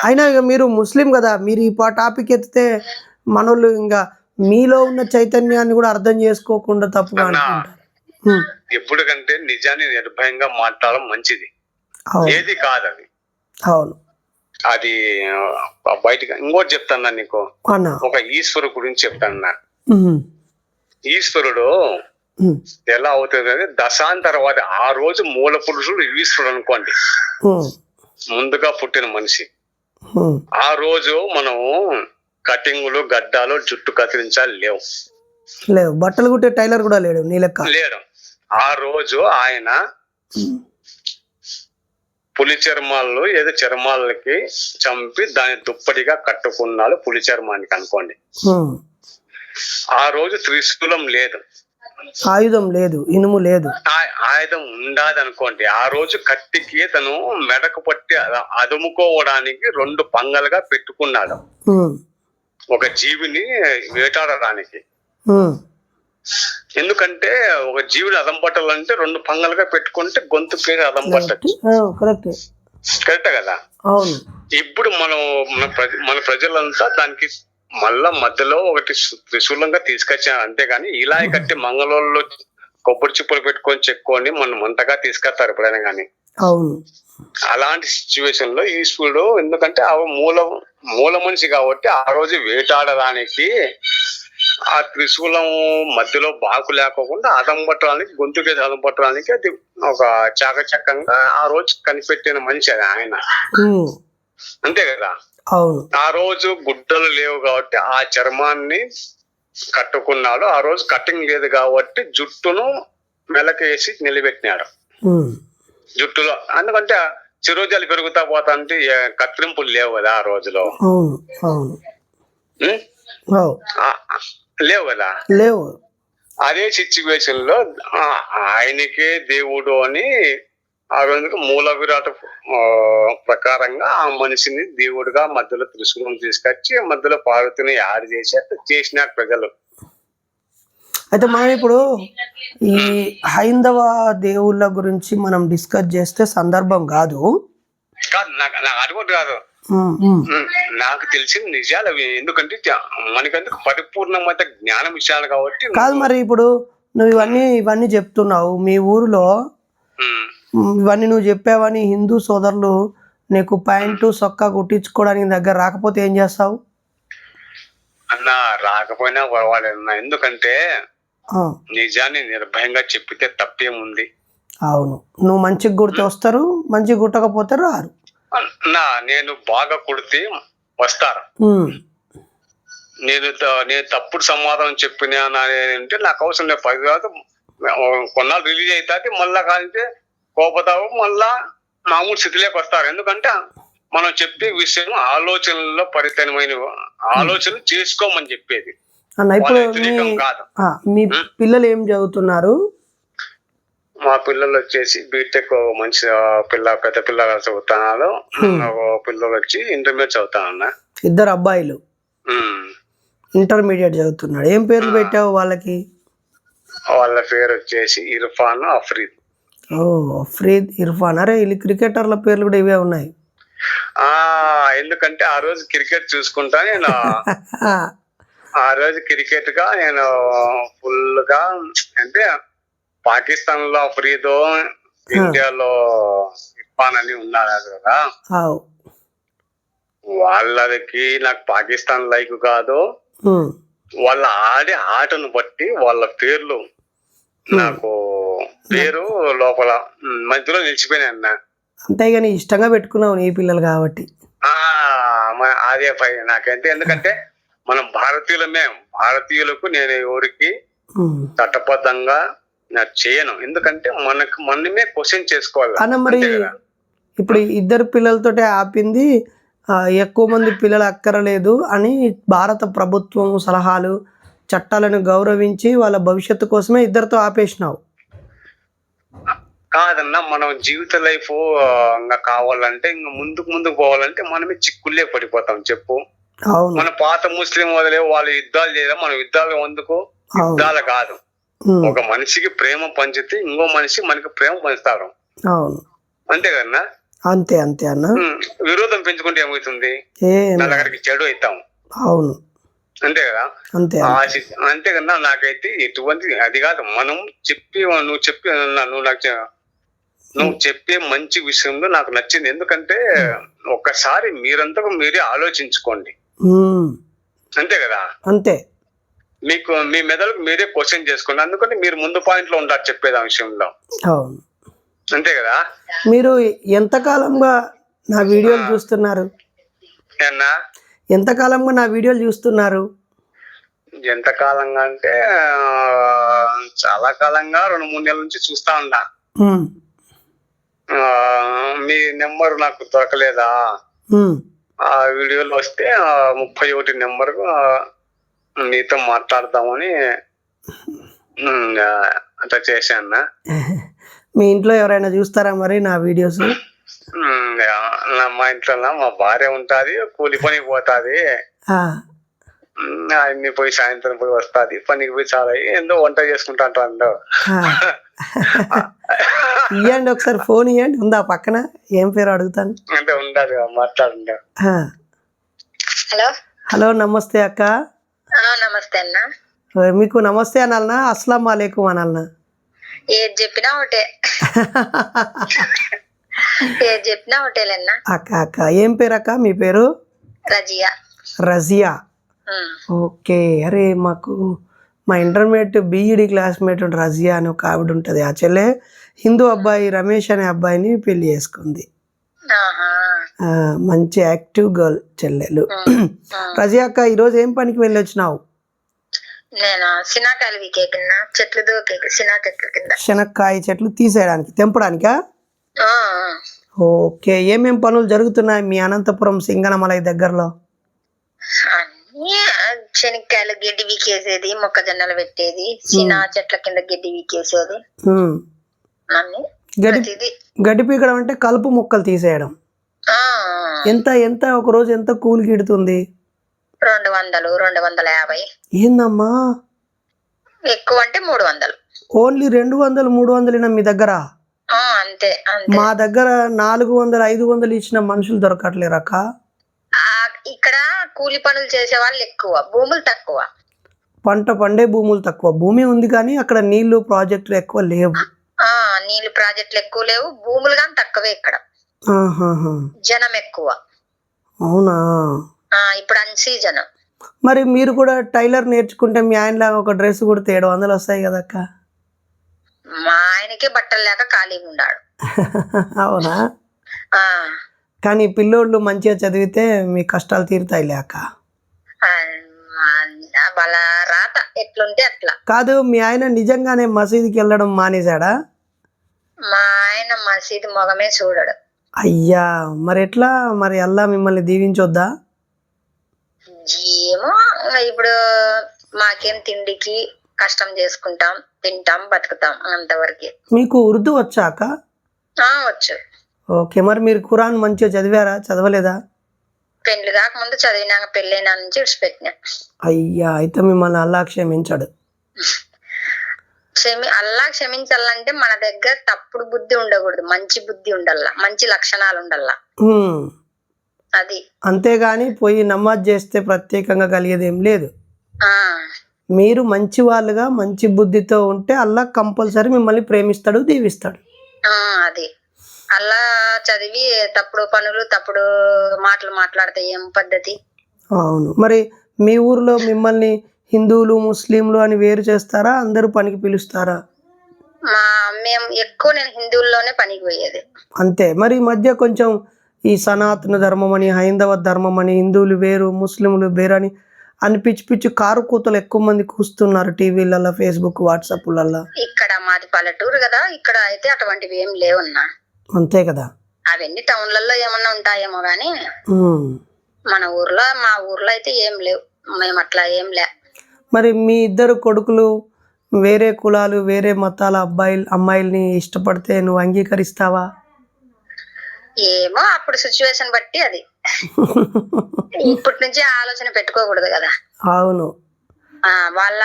అయినా ఇక మీరు ముస్లిం కదా, మీరు ఈ టాపిక్ ఎత్తితే మనోళ్ళు ఇంకా మీలో ఉన్న చైతన్యాన్ని కూడా అర్థం చేసుకోకుండా తప్పుగా అనుకుంటారు. ఎప్పుడుకంటే నిజాన్ని నిర్భయంగా మాట్లాడడం మంచిది, ఏది కాదు అది. అవును, అది బయటగా. ఇంకోటి చెప్తాను నీకు, ఒక ఈశ్వరు గురించి చెప్తాను. ఈశ్వరుడు ఎలా అవుతుంది అంటే దశాంతరవాది. ఆ రోజు మూల పురుషుడు ఈశ్వరుడు అనుకోండి, ముందుగా పుట్టిన మనిషి. ఆ రోజు మనం కటింగులు గడ్డాలు జుట్టు కత్తిరించాలి లేవు, బట్టలు కుట్టే టైలర్ కూడా లేడు, లేడు. ఆ రోజు ఆయన పులి చర్మాలు ఏదో చర్మాలకి చంపి దాన్ని దుప్పటిగా కట్టుకున్నాడు, పులి చర్మానికి అనుకోండి. ఆ రోజు త్రిశూలం లేదు, ఆయుధం లేదు, ఇనుము లేదు, ఆయుధం ఉండాది అనుకోండి. ఆ రోజు కత్తికి తను మెడకు పట్టి అదుముకోవడానికి 2 పంగలుగా పెట్టుకున్నాడు, ఒక జీవిని వేటాడడానికి. ఎందుకంటే ఒక జీవుని అదం పట్టాలంటే 2 పంగలుగా పెట్టుకుంటే గొంతుకి అదం పట్టచ్చు. కరెక్ట్ కదా. ఇప్పుడు మన ప్రజలంతా దానికి మళ్ళా మధ్యలో ఒకటి త్రిశూలంగా తీసుకొచ్చాను, అంతేగాని ఇలా కట్టి మంగళూరులో కొబ్బరి చిప్పులు పెట్టుకొని చెక్కుని మనం అంతగా తీసుకొస్తారు ఎప్పుడైనా కానీ. అలాంటి సిచ్యువేషన్ లో ఈశ్వరుడు, ఎందుకంటే ఆ మూల మనిషి కాబట్టి ఆ రోజు వేటాడడానికి ఆ త్రిశూలం మధ్యలో బాకు లేకోకుండా అదం పట్టడానికి, గొంతుకి అదం పట్టడానికి అది ఒక చాకచక్యంగా ఆ రోజు కనిపెట్టిన మనిషి అది ఆయన, అంతే కదా. ఆ రోజు గుడ్డలు లేవు కాబట్టి ఆ చర్మాన్ని కట్టుకున్నాడు. ఆ రోజు కటింగ్ లేదు కాబట్టి జుట్టును మెలకేసి నిలబెట్టినాడు. జుట్టులో ఎందుకంటే చిరోజాలు పెరుగుతా పోతా అంటే కత్తిరింపులు లేవు కదా ఆ రోజులో. లేవు కదా, లేవు. అదే సిచ్యువేషన్ లో ఆయనకే దేవుడు అని ఆ రోజుకి మూల విరాట ప్రకారంగా ఆ మనిషిని దేవుడిగా మధ్యలో త్రిశూలం తీసుకొచ్చి మధ్యలో పార్వతిని యాడ్ చేసి చేసినారు ప్రజలు. అయితే మనం ఇప్పుడు ఈ హైందవ దేవుళ్ళ గురించి మనం డిస్కస్ చేస్తే సందర్భం కాదు. నాకు అడగదు కాదు, నాకు తెలిసిన నిజాలు అవి. ఎందుకంటే మనకందుకు పరిపూర్ణమైన జ్ఞానం విషయాలు కాబట్టి కాదు. మరి ఇప్పుడు నువ్వు ఇవన్నీ చెప్తున్నావు, మీ ఊరిలో ఇవన్నీ నువ్వు చెప్పావని హిందూ సోదరులు నీకు ప్యాంటు సొక్కా కుట్టించుకోవడానికి దగ్గర రాకపోతే ఏం చేస్తావు? అన్న రాకపోయినా పర్వాలేదు, ఎందుకంటే నిజాన్ని నిర్భయంగా చెప్పితే తప్పేముంది. అవును, నువ్వు మంచిగా కుడితే వస్తారు, మంచిగా కుట్టకపోతే రారు. నేను బాగా కుడితే వస్తారు. నేను తప్పుడు సమాధానం చెప్పినా అంటే నాకు అవసరం లేదు. 10 కాదు కొన్నాళ్ళు రిలీజ్ అవుతుంది, మళ్ళా కాదంటే కోపతావు, మళ్ళా మామూలు స్థితిలోకి వస్తారు. ఎందుకంటే మనం చెప్పే విషయం ఆలోచనల్లో పరితనమైన ఆలోచనలు చేసుకోమని చెప్పేది. ఇప్పుడు మీ పిల్లలు ఏం చదువుతున్నారు? మా పిల్లలు వచ్చేసి బీటెక్ మంచి పెద్ద పిల్లలు చదువుతున్నారు. పిల్లలు వచ్చి ఇంటర్మీడియట్ చదువుతానన్నా. 2 అబ్బాయిలు ఇంటర్మీడియట్ చదువుతున్నాడు. ఏం పేర్లు పెట్టావు వాళ్ళకి? వాళ్ళ పేరు వచ్చేసి ఇర్ఫాన్, అఫ్రీద్. అఫ్రీద్, ఇర్ఫాన్. అరే వీళ్ళు క్రికెటర్ల పేర్లు కూడా ఇవే ఉన్నాయి. ఎందుకంటే ఆ రోజు క్రికెట్ చూసుకుంటా నేను ఆ రోజు క్రికెట్ గా నేను ఫుల్ గా అంటే పాకిస్తాన్ లో అఫ్రీద్, ఇండియాలో ఇర్ఫాన్ అని ఉన్నారు కదా. వాళ్ళకి నాకు పాకిస్తాన్ లైక్ కాదు, వాళ్ళ ఆడే ఆటను బట్టి వాళ్ళ పేర్లు నాకు పేరు లోపల మధ్యలో నిలిచిపోయినాయి అన్న. అంతేగాని ఇష్టంగా పెట్టుకున్నావు నీ పిల్లలు కాబట్టి. అదే నాకంటే, ఎందుకంటే మనం భారతీయులకు నేను ఎవరికి చట్టబద్ధంగా నాకు చేయను. ఎందుకంటే మనమే క్వశ్చన్ చేసుకోవాలి అన్న. మరి ఇప్పుడు 2 పిల్లలతోటే ఆపింది, ఎక్కువ మంది పిల్లలు అక్కరలేదు అని భారత ప్రభుత్వం సలహాలు చట్టాలను గౌరవించి వాళ్ళ భవిష్యత్తు కోసమే 2తో ఆపేసినావు. కాదన్నా, మనం జీవిత లైఫ్ ఇంకా కావాలంటే ఇంకా ముందుకు పోవాలంటే మనమే చిక్కులే పడిపోతాం. చెప్పు, మన పాత ముస్లిం వదిలే వాళ్ళు యుద్ధాలు చేయడం, మనం యుద్ధాలు ఎందుకు? యుద్ధాలు కాదు, ఒక మనిషికి ప్రేమ పంచితే ఇంకో మనిషి మనకి ప్రేమ పంచుతారు. అంతే కదన్నా? అంతే అంతే అన్న. విరోధం పెంచుకుంటే ఏమవుతుంది? నలుగురికి చెడు అవుతాం. అవును, అంతే కదా. అంతే కన్నా నాకైతే ఎటువంటి అది కాదు. మనం చెప్పి నువ్వు చెప్పే మంచి విషయంలో నాకు నచ్చింది. ఎందుకంటే ఒక్కసారి మీరంతకు మీరే ఆలోచించుకోండి. అంతే కదా. అంతే, మీకు మీ మెదడుకు మీరే క్వశ్చన్ చేసుకోండి. అందుకని మీరు ముందు పాయింట్ లో ఉంటారు చెప్పేది ఆ విషయంలో. అవును, అంతే కదా. మీరు ఎంతకాలంగా నా వీడియోలు చూస్తున్నారు? ఎంతకాలంగా నా వీడియోలు చూస్తున్నారు? ఎంతకాలంగా అంటే చాలా కాలంగా 2-3 నెలల నుంచి చూస్తా ఉన్నా. మీ నెంబర్ నాకు దొరకలేదా? ఆ వీడియోలు వస్తే 31 నెంబర్ నీతో మాట్లాడదామని అట్లా చేశాను. మీ ఇంట్లో ఎవరైనా చూస్తారా మరి నా వీడియోస్? మా ఇంట్లో మా భార్య ఉంటది, కూలి పనికి పోతాది, అన్ని పోయి సాయంత్రం పోయి వస్తాది, పనికి పోయి చాలా ఏందో వంట చేసుకుంటా అంటారు. ఇవ్వండి ఒకసారి ఫోన్ ఇవ్వండి, ఉందా పక్కన? ఏం పేరు అడుగుతాను అంటే ఉండదు, మాట్లాడండి. హలో హలో, నమస్తే అక్క. నమస్తే అన్న. మీకు నమస్తే అనాలనా అస్సలం వాలేకుం అనాలనా? ఏది చెప్పినా ఒకటే. ఏది చెప్పినా ఒకటేలన్నా. అక్క అక్క ఏం పేరు అక్క? మీ పేరు? రజియా. రజియా, ఓకే. అరే మాకు మా ఇంటర్మీడియట్ బీఈడి క్లాస్మేట్ రజియా అని ఒక ఆవిడ ఉంటుంది. ఆ చెల్లె హిందూ అబ్బాయి రమేష్ అనే అబ్బాయిని పెళ్లి చేసుకుంది. మంచి యాక్టివ్ గర్ల్ చెల్లెలు. రజియా అక్క, ఈరోజు ఏం పనికి వెళ్ళి వచ్చినావు? నేను సినాకాయలు వీకేకన్నా చెట్లు దూకేకి సినా చెట్ల కింద. శనక్కాయ చెట్లు తీసేయడానికి తెంపడానికా? ఆ, ఓకే. ఏమేం పనులు జరుగుతున్నాయి మీ అనంతపురం సింగనమలై దగ్గరలో? అన్నీ శనక్కాయలు గడ్డి వీకేసేది, మొక్కజొన్నలు పెట్టేది, సినా చెట్ల కింద గడ్డి వీకేసేది, ఉమ్. అన్ని గడి ప్రతిదీ. గడ్డి పీకడం అంటే కలుపు మొక్కలు తీసేయడం. ఆ, ఎంత ఎంత ఒక రోజు ఎంత కూలి గిడుతుంది? 200, 250. ఏందమ్మా, ఎక్కువ అంటే 300. ఓన్లీ 200 300 మీ దగ్గర? ఆ, అంతే అంతే. మా దగ్గర 400 500 ఇచ్చిన మనుషులు దొరకట్లేరక్క. ఆ, ఇక్కడ కూలి పనులు చేసే వాళ్ళు ఎక్కువ, భూములు తక్కువ. పంట పండే భూములు తక్కువ. భూమి ఉంది కానీ అక్కడ నీళ్లు ప్రాజెక్టులు ఎక్కువ లేవు. ఆ, నీళ్ళు ప్రాజెక్టులు ఎక్కువ లేవు, భూములు కానీ తక్కువే ఇక్కడ. ఆహాహా. జనం ఎక్కువ. అవునా? ఇప్పుడు అన్ సీజన్. మరి మీరు కూడా టైలర్ నేర్చుకుంటే మీ ఆయనలాగా ఒక డ్రెస్ కుడితే 700 వస్తాయి కదక్క. మా ఆయనకే బట్టలు లేక ఖాళీగా ఉన్నాడు. అవునా? ఆ, కానీ పిల్లోళ్ళు మంచిగా చదివితే మీ కష్టాలు తీరుతాయి లేక. ఆ, వాళ్ళ రాత ఎట్లుంటే అట్లా. కాదు, మీ ఆయన నిజంగానే మసీదుకి వెళ్ళడం మానేశాడా? మా ఆయన మసీదు మొగమే చూడడు. అయ్యా, మరి ఎట్లా? మరి అల్లా మిమ్మల్ని దీవించొద్దా? ఏమో ఇప్పుడు మాకేం తిండికి కష్టం చేసుకుంటాం, తింటాం, బతుకుతాం అంతవరకు. మీకు ఉర్దూ వచ్చాక? వచ్చు. ఓకే. మరి మీరు ఖురాన్ మంచిగా చదివారా, చదవలేదా? పెళ్లి కాకముందు చదివినాక పెళ్ళైనా నుంచి విడిచిపెట్టినా. అయ్యా, అయితే మిమ్మల్ని అల్లా క్షమించాడు. అల్లా క్షమించాలంటే మన దగ్గర తప్పుడు బుద్ధి ఉండకూడదు, మంచి బుద్ధి ఉండాల, మంచి లక్షణాలు ఉండాల. అది అంతేగాని పోయి నమాజ్ చేస్తే ప్రత్యేకంగా కలిగేది ఏం లేదు. ఆ, మీరు మంచి వాళ్ళుగా మంచి బుద్ధితో ఉంటే అల్లా కంపల్సరీ మిమ్మల్ని ప్రేమిస్తాడు, దీవిస్తాడు. అది అల్లా చదివి తప్పుడు పనులు తప్పుడు మాటలు మాట్లాడితే ఏం పద్ధతి? అవును. మరి మీ ఊర్లో మిమ్మల్ని హిందువులు ముస్లింలు అని వేరు చేస్తారా? అందరూ పనికి పిలుస్తారా? మేము ఎక్కువ నేను హిందువుల్లోనే పనికి పోయేది. అంతే. మరి ఈ మధ్య కొంచెం ఈ సనాతన ధర్మం అని, హైందవ ధర్మం అని, హిందువులు వేరు ముస్లింలు వేరు అని పిచ్చి పిచ్చి కారు కూతలు ఎక్కువ మంది కూస్తున్నారు టీవీలలో, ఫేస్బుక్, వాట్సాప్లలో. ఇక్కడ మాది పల్లెటూరు కదా, ఇక్కడ అయితే అటువంటివి ఏం లేవన్నా. అంతే కదా. అవన్నీ టౌన్లలో ఏమన్నా ఉంటాయేమో గానీ మా ఊర్లో అయితే ఏం లేవు. మేము అట్లా ఏం లే. మరి మీ ఇద్దరు కొడుకులు వేరే కులాలు వేరే మతాల అమ్మాయిల్ని ఇష్టపడితే నువ్వు అంగీకరిస్తావా? ఏమో అప్పుడు సిచ్యువేషన్ బట్టి అది. ఇప్పటి నుంచి ఆలోచన పెట్టుకోకూడదు కదా. అవును. వాళ్ళ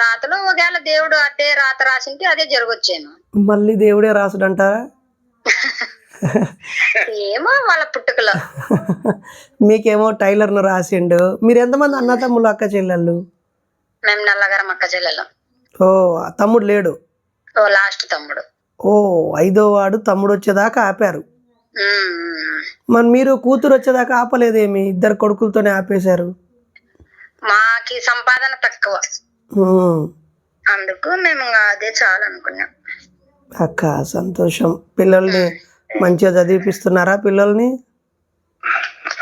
రాతలో ఒకవేళ దేవుడు అదే రాత రాసింటే అదే జరగొచ్చేమో. మళ్ళీ దేవుడే రాసుడంటారా? ఏమో వాళ్ళ పుట్టుకలో. మీకేమో టైలర్ను రాసిండు. మీరు ఎంతమంది అన్న తమ్ముళ్ళు, అక్క చెల్లెళ్ళు? మేము నల్లగారం అక్క చెల్లెళ్ళం. ఓ, తమ్ముడు లేడు? లాస్ట్ తమ్ముడు. ఓ, 5వ వాడు తమ్ముడు వచ్చేదాకా ఆపారు. మరి మీరు కూతురు వచ్చేదాకా ఆపలేదేమి? ఇద్దరు కొడుకులతోనే ఆపేశారు. మాకి సంపాదన తక్కువ, అందుకు మేము అదే చాలు అనుకున్నాం. అక్క, సంతోషం. పిల్లల్ని మంచిగా చదివిపిస్తున్నారా పిల్లల్ని?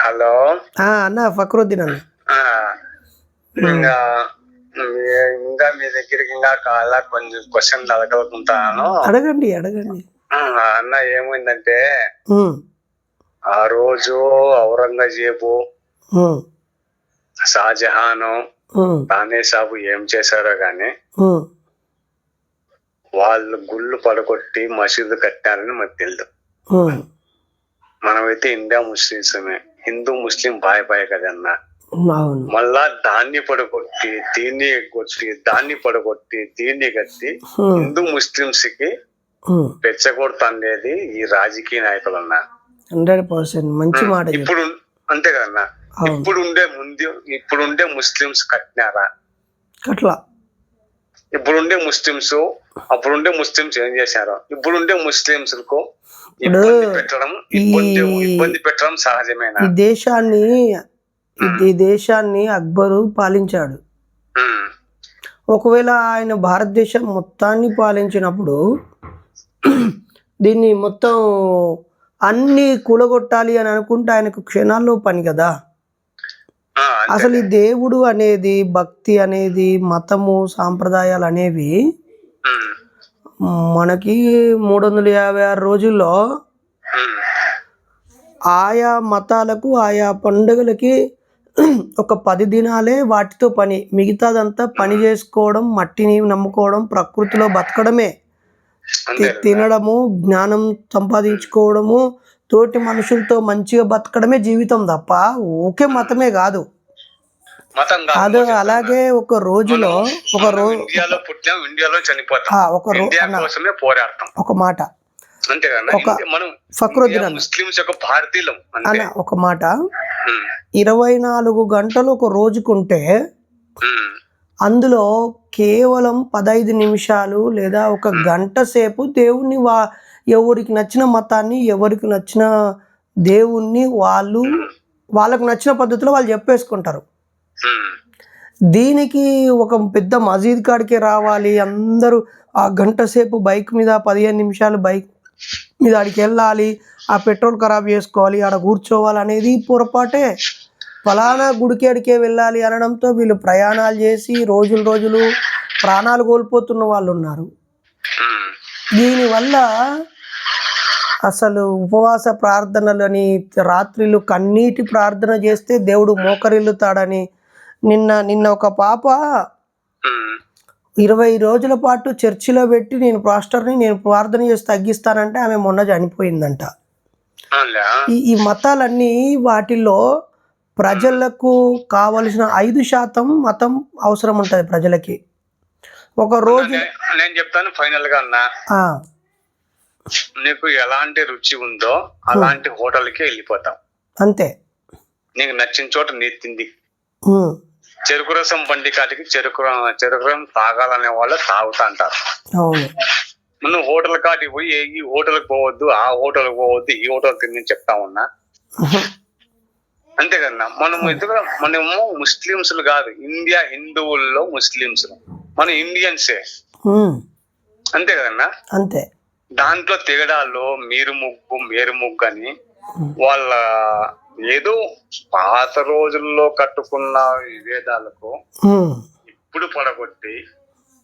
హలో అన్న ఫక్రుద్దీన్ అన్న. ఇంకా మీ దగ్గరికి ఇంకా కాలా కొంచెం క్వశ్చన్ అడగలుగుతాను. అడగండి. అన్న ఏమైందంటే ఆ రోజు ఔరంగజేబు, షాజహాను, తానే సాబు ఏం చేశారో గాని వాళ్ళు గుళ్ళు పడగొట్టి మసీదు కట్టారని మనకు తెలియదు. మనమైతే ఇండియా ముస్లిమ్సమే, హిందూ ముస్లిం బాయ్ కదన్నా. మళ్ళా దాన్ని పడగొట్టి దీన్ని కొట్టి దాన్ని పడగొట్టి దీన్ని కట్టి హిందూ ముస్లింస్ కి పెచ్చగొడుతుంది ఈ రాజకీయ నాయకులు అన్నా. 100% మంచి మాట. ఇప్పుడు అంతే కదన్నా. ఇప్పుడుండే ముస్లింస్ కట్టినారా? అట్లా ఇప్పుడుండే ముస్లింస్ అప్పుడుండే ముస్లింస్ ఏం చేశారు? ఇప్పుడుండే ముస్లింస్ కు ఇబ్బంది పెట్టడం సహజమేనా? ఈ దేశాన్ని అక్బరు పాలించాడు. ఒకవేళ ఆయన భారతదేశం మొత్తాన్ని పాలించినప్పుడు దీన్ని మొత్తం అన్ని కూలగొట్టాలి అని అనుకుంటే ఆయనకు క్షణాల్లో పని కదా. అంతే. అసలు ఈ దేవుడు అనేది, భక్తి అనేది, మతము, సాంప్రదాయాలు అనేవి ఉమ్, మనకి 356 రోజుల్లో ఉమ్, ఆయా మతాలకు, ఆయా పండుగలకి ఒక 10 దినాలే వాటితో పని. మిగతాదంతా పని చేసుకోవడం, మట్టిని నమ్ముకోవడం, ప్రకృతిలో బతకడమే. అంతే. తినడము, జ్ఞానం సంపాదించుకోవడము, తోటి మనుషులతో మంచిగా బతకడమే జీవితం తప్ప ఓకే మతమే కాదు. మతం కాదు. అది అలాగే ఒక రోజులో ఒక మనం రోజు ఇండియాలో పుట్టాం, ఇండియాలో చనిపోతాం, ఇండియా కోసమే పోరాడతాం. ఒక మాట అంతే కదా. ఒక మనం ఫక్రుద్దీన్ ఇండియా అన్న ముస్లిమ్స్ యొక్క భారతీయులం అంతే. అన్న ఒక మాట, ఉమ్, 24 గంటలు ఒక రోజుకుంటే ఉమ్, అందులో కేవలం 15 నిమిషాలు లేదా ఒక గంట సేపు దేవుణ్ణి ఎవరికి నచ్చిన మతాన్ని, ఎవరికి నచ్చిన దేవుణ్ణి వాళ్ళకు నచ్చిన పద్ధతిలో వాళ్ళు చెప్పేసుకుంటారు. ఉమ్, దీనికి ఒక పెద్ద మసీద్ కాడికే రావాలి, అందరూ ఆ గంట సేపు బైక్ మీద 15 నిమిషాలు బైక్ మీద ఆడికి వెళ్ళాలి, ఆ పెట్రోల్ ఖరాబ్ చేసుకోవాలి, ఆడ కూర్చోవాలి అనేది పొరపాటే. ఫలానా గుడికి అడికే వెళ్ళాలి అనడంతో వీళ్ళు ప్రయాణాలు చేసి రోజులు ప్రాణాలు కోల్పోతున్న వాళ్ళు ఉన్నారు. ఉమ్, దీనివల్ల అసలు ఉపవాస ప్రార్థనలని, రాత్రిళ్ళు కన్నీటి ప్రార్థన చేస్తే దేవుడు మోకరిల్లుతాడని, నిన్న ఒక పాప ఉమ్, 20 రోజుల పాటు చర్చిలో పెట్టి నేను ప్రార్థన చేసి తగ్గిస్తానంటే ఆమె మొన్న చనిపోయిందంట. అవునులే. ఈ మతాలన్నీ వాటిల్లో ప్రజలకు కావలసిన 5% మతం అవసరం ఉంటుంది ప్రజలకి. ఒక రోజు నేను చెప్తాను ఫైనల్ గా అన్నా, ఆ, నీకు ఎలాంటి రుచి ఉందో అలాంటి హోటల్కి వెళ్ళిపోతాం. అంతే. నీకు నచ్చిన చోట నీ తిండి. ఉమ్, చెరుకు రసం బండి కాటికి చెరుకు రసం తాగాలనే వాళ్ళు తాగుతా అంటారు. అవును. నువ్వు హోటల్ కాటికి పోయి ఈ హోటల్కి పోవద్దు, ఆ హోటల్కి పోవద్దు, ఈ హోటల్ తిని చెప్తా ఉన్నా. అంతే కదన్నా. మనము ముస్లింస్ కాదు, ఇండియా హిందువుల్లో ముస్లింస్, మనం ఇండియన్సే. ఉమ్, అంతే కదన్నా. అంతే. దాంట్లో తెగడాల్లో మీరు ముగ్గు అని వాళ్ళ ఏదో పాత రోజుల్లో కట్టుకున్న విభేదాలకు ఉమ్, ఇప్పుడు పడగొట్టి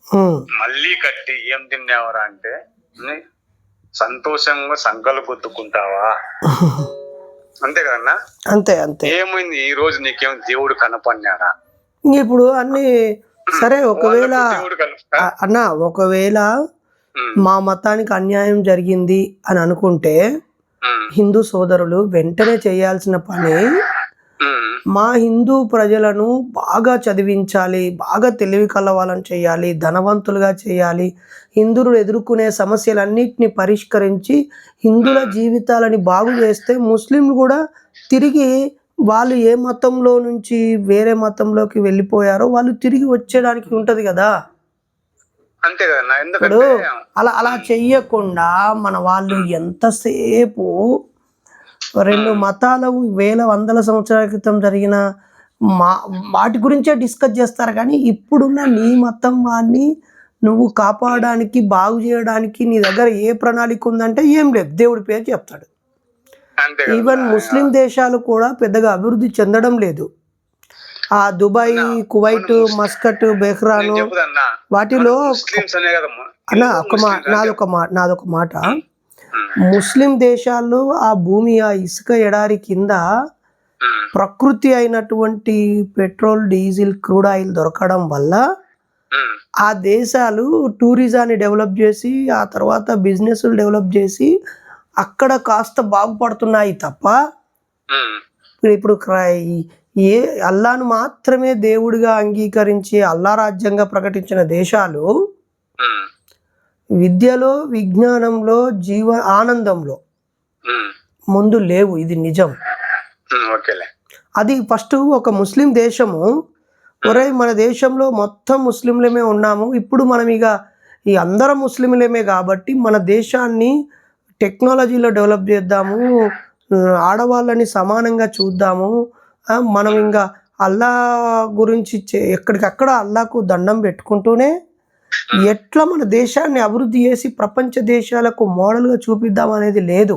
ఉమ్, మళ్ళీ కట్టి ఏం తిన్నావరా అంటే సంతోషంగా సంకలు గుద్దుకుంటావా? అంతే కదన్నా. అంతే. అంతే. ఏమైంది ఈ రోజు నీకేం దేవుడు కనపడినాడా? ఇప్పుడు అన్ని సరే. ఒకవేళ అన్న, ఒకవేళ మా మతానికి అన్యాయం జరిగింది అని అనుకుంటే హిందూ సోదరులు వెంటనే చేయాల్సిన పని, మా హిందూ ప్రజలను బాగా చదివించాలి, బాగా తెలివి కలవాలని చేయాలి, ధనవంతులుగా చేయాలి, హిందువులు ఎదుర్కొనే సమస్యలన్నిటిని పరిష్కరించి హిందువుల జీవితాలని బాగు చేస్తే ముస్లింలు కూడా తిరిగి వాళ్ళు ఏ మతంలో నుంచి వేరే మతంలోకి వెళ్ళిపోయారో వాళ్ళు తిరిగి వచ్చేయడానికి ఉంటుంది కదా. అంతే కదా. ఇప్పుడు అలా చెయ్యకుండా మన వాళ్ళు ఎంతసేపు 2 మతాలు వందల సంవత్సరాల క్రితం జరిగిన వాటి గురించే డిస్కస్ చేస్తారు. కానీ ఇప్పుడున్న నీ మతం వాడిని నువ్వు కాపాడడానికి, బాగు చేయడానికి నీ దగ్గర ఏ ప్రణాళిక ఉందంటే ఏం లేదు, దేవుడి పేరు చెప్తాడు. ఈవెన్ ముస్లిం దేశాలు కూడా పెద్దగా అభివృద్ధి చెందడం లేదు. ఆ దుబాయ్, కువైట్, మస్కట్, బెహ్రాను వాటిలో నాదొక మాట, ముస్లిం దేశాల్లో ఆ భూమి, ఆ ఇసుక ఎడారి కింద ప్రకృతి అయినటువంటి పెట్రోల్, డీజిల్, క్రూడ్ ఆయిల్ దొరకడం వల్ల ఆ దేశాలు టూరిజాన్ని డెవలప్ చేసి ఆ తర్వాత బిజినెస్లు డెవలప్ చేసి అక్కడ కాస్త బాగుపడుతున్నాయి తప్ప ఇప్పుడు అల్లాను మాత్రమే దేవుడిగా అంగీకరించి అల్లా రాజ్యంగా ప్రకటించిన దేశాలు విద్యలో, విజ్ఞానంలో, ఆనందంలో ముందు లేవు. ఇది నిజం. అది ఫస్ట్ ఒక ముస్లిం దేశము, మన దేశంలో మొత్తం ముస్లింలమే ఉన్నాము, ఇప్పుడు మనం ఈ అందరం ముస్లింలమే కాబట్టి మన దేశాన్ని టెక్నాలజీలో డెవలప్ చేద్దాము, ఆడవాళ్ళని సమానంగా చూద్దాము, మనం అల్లా గురించి ఎక్కడికక్కడ అల్లాకు దండం పెట్టుకుంటూనే ఎట్లా మన దేశాన్ని అభివృద్ధి చేసి ప్రపంచ దేశాలకు మోడల్గా చూపిద్దాం అనేది లేదు.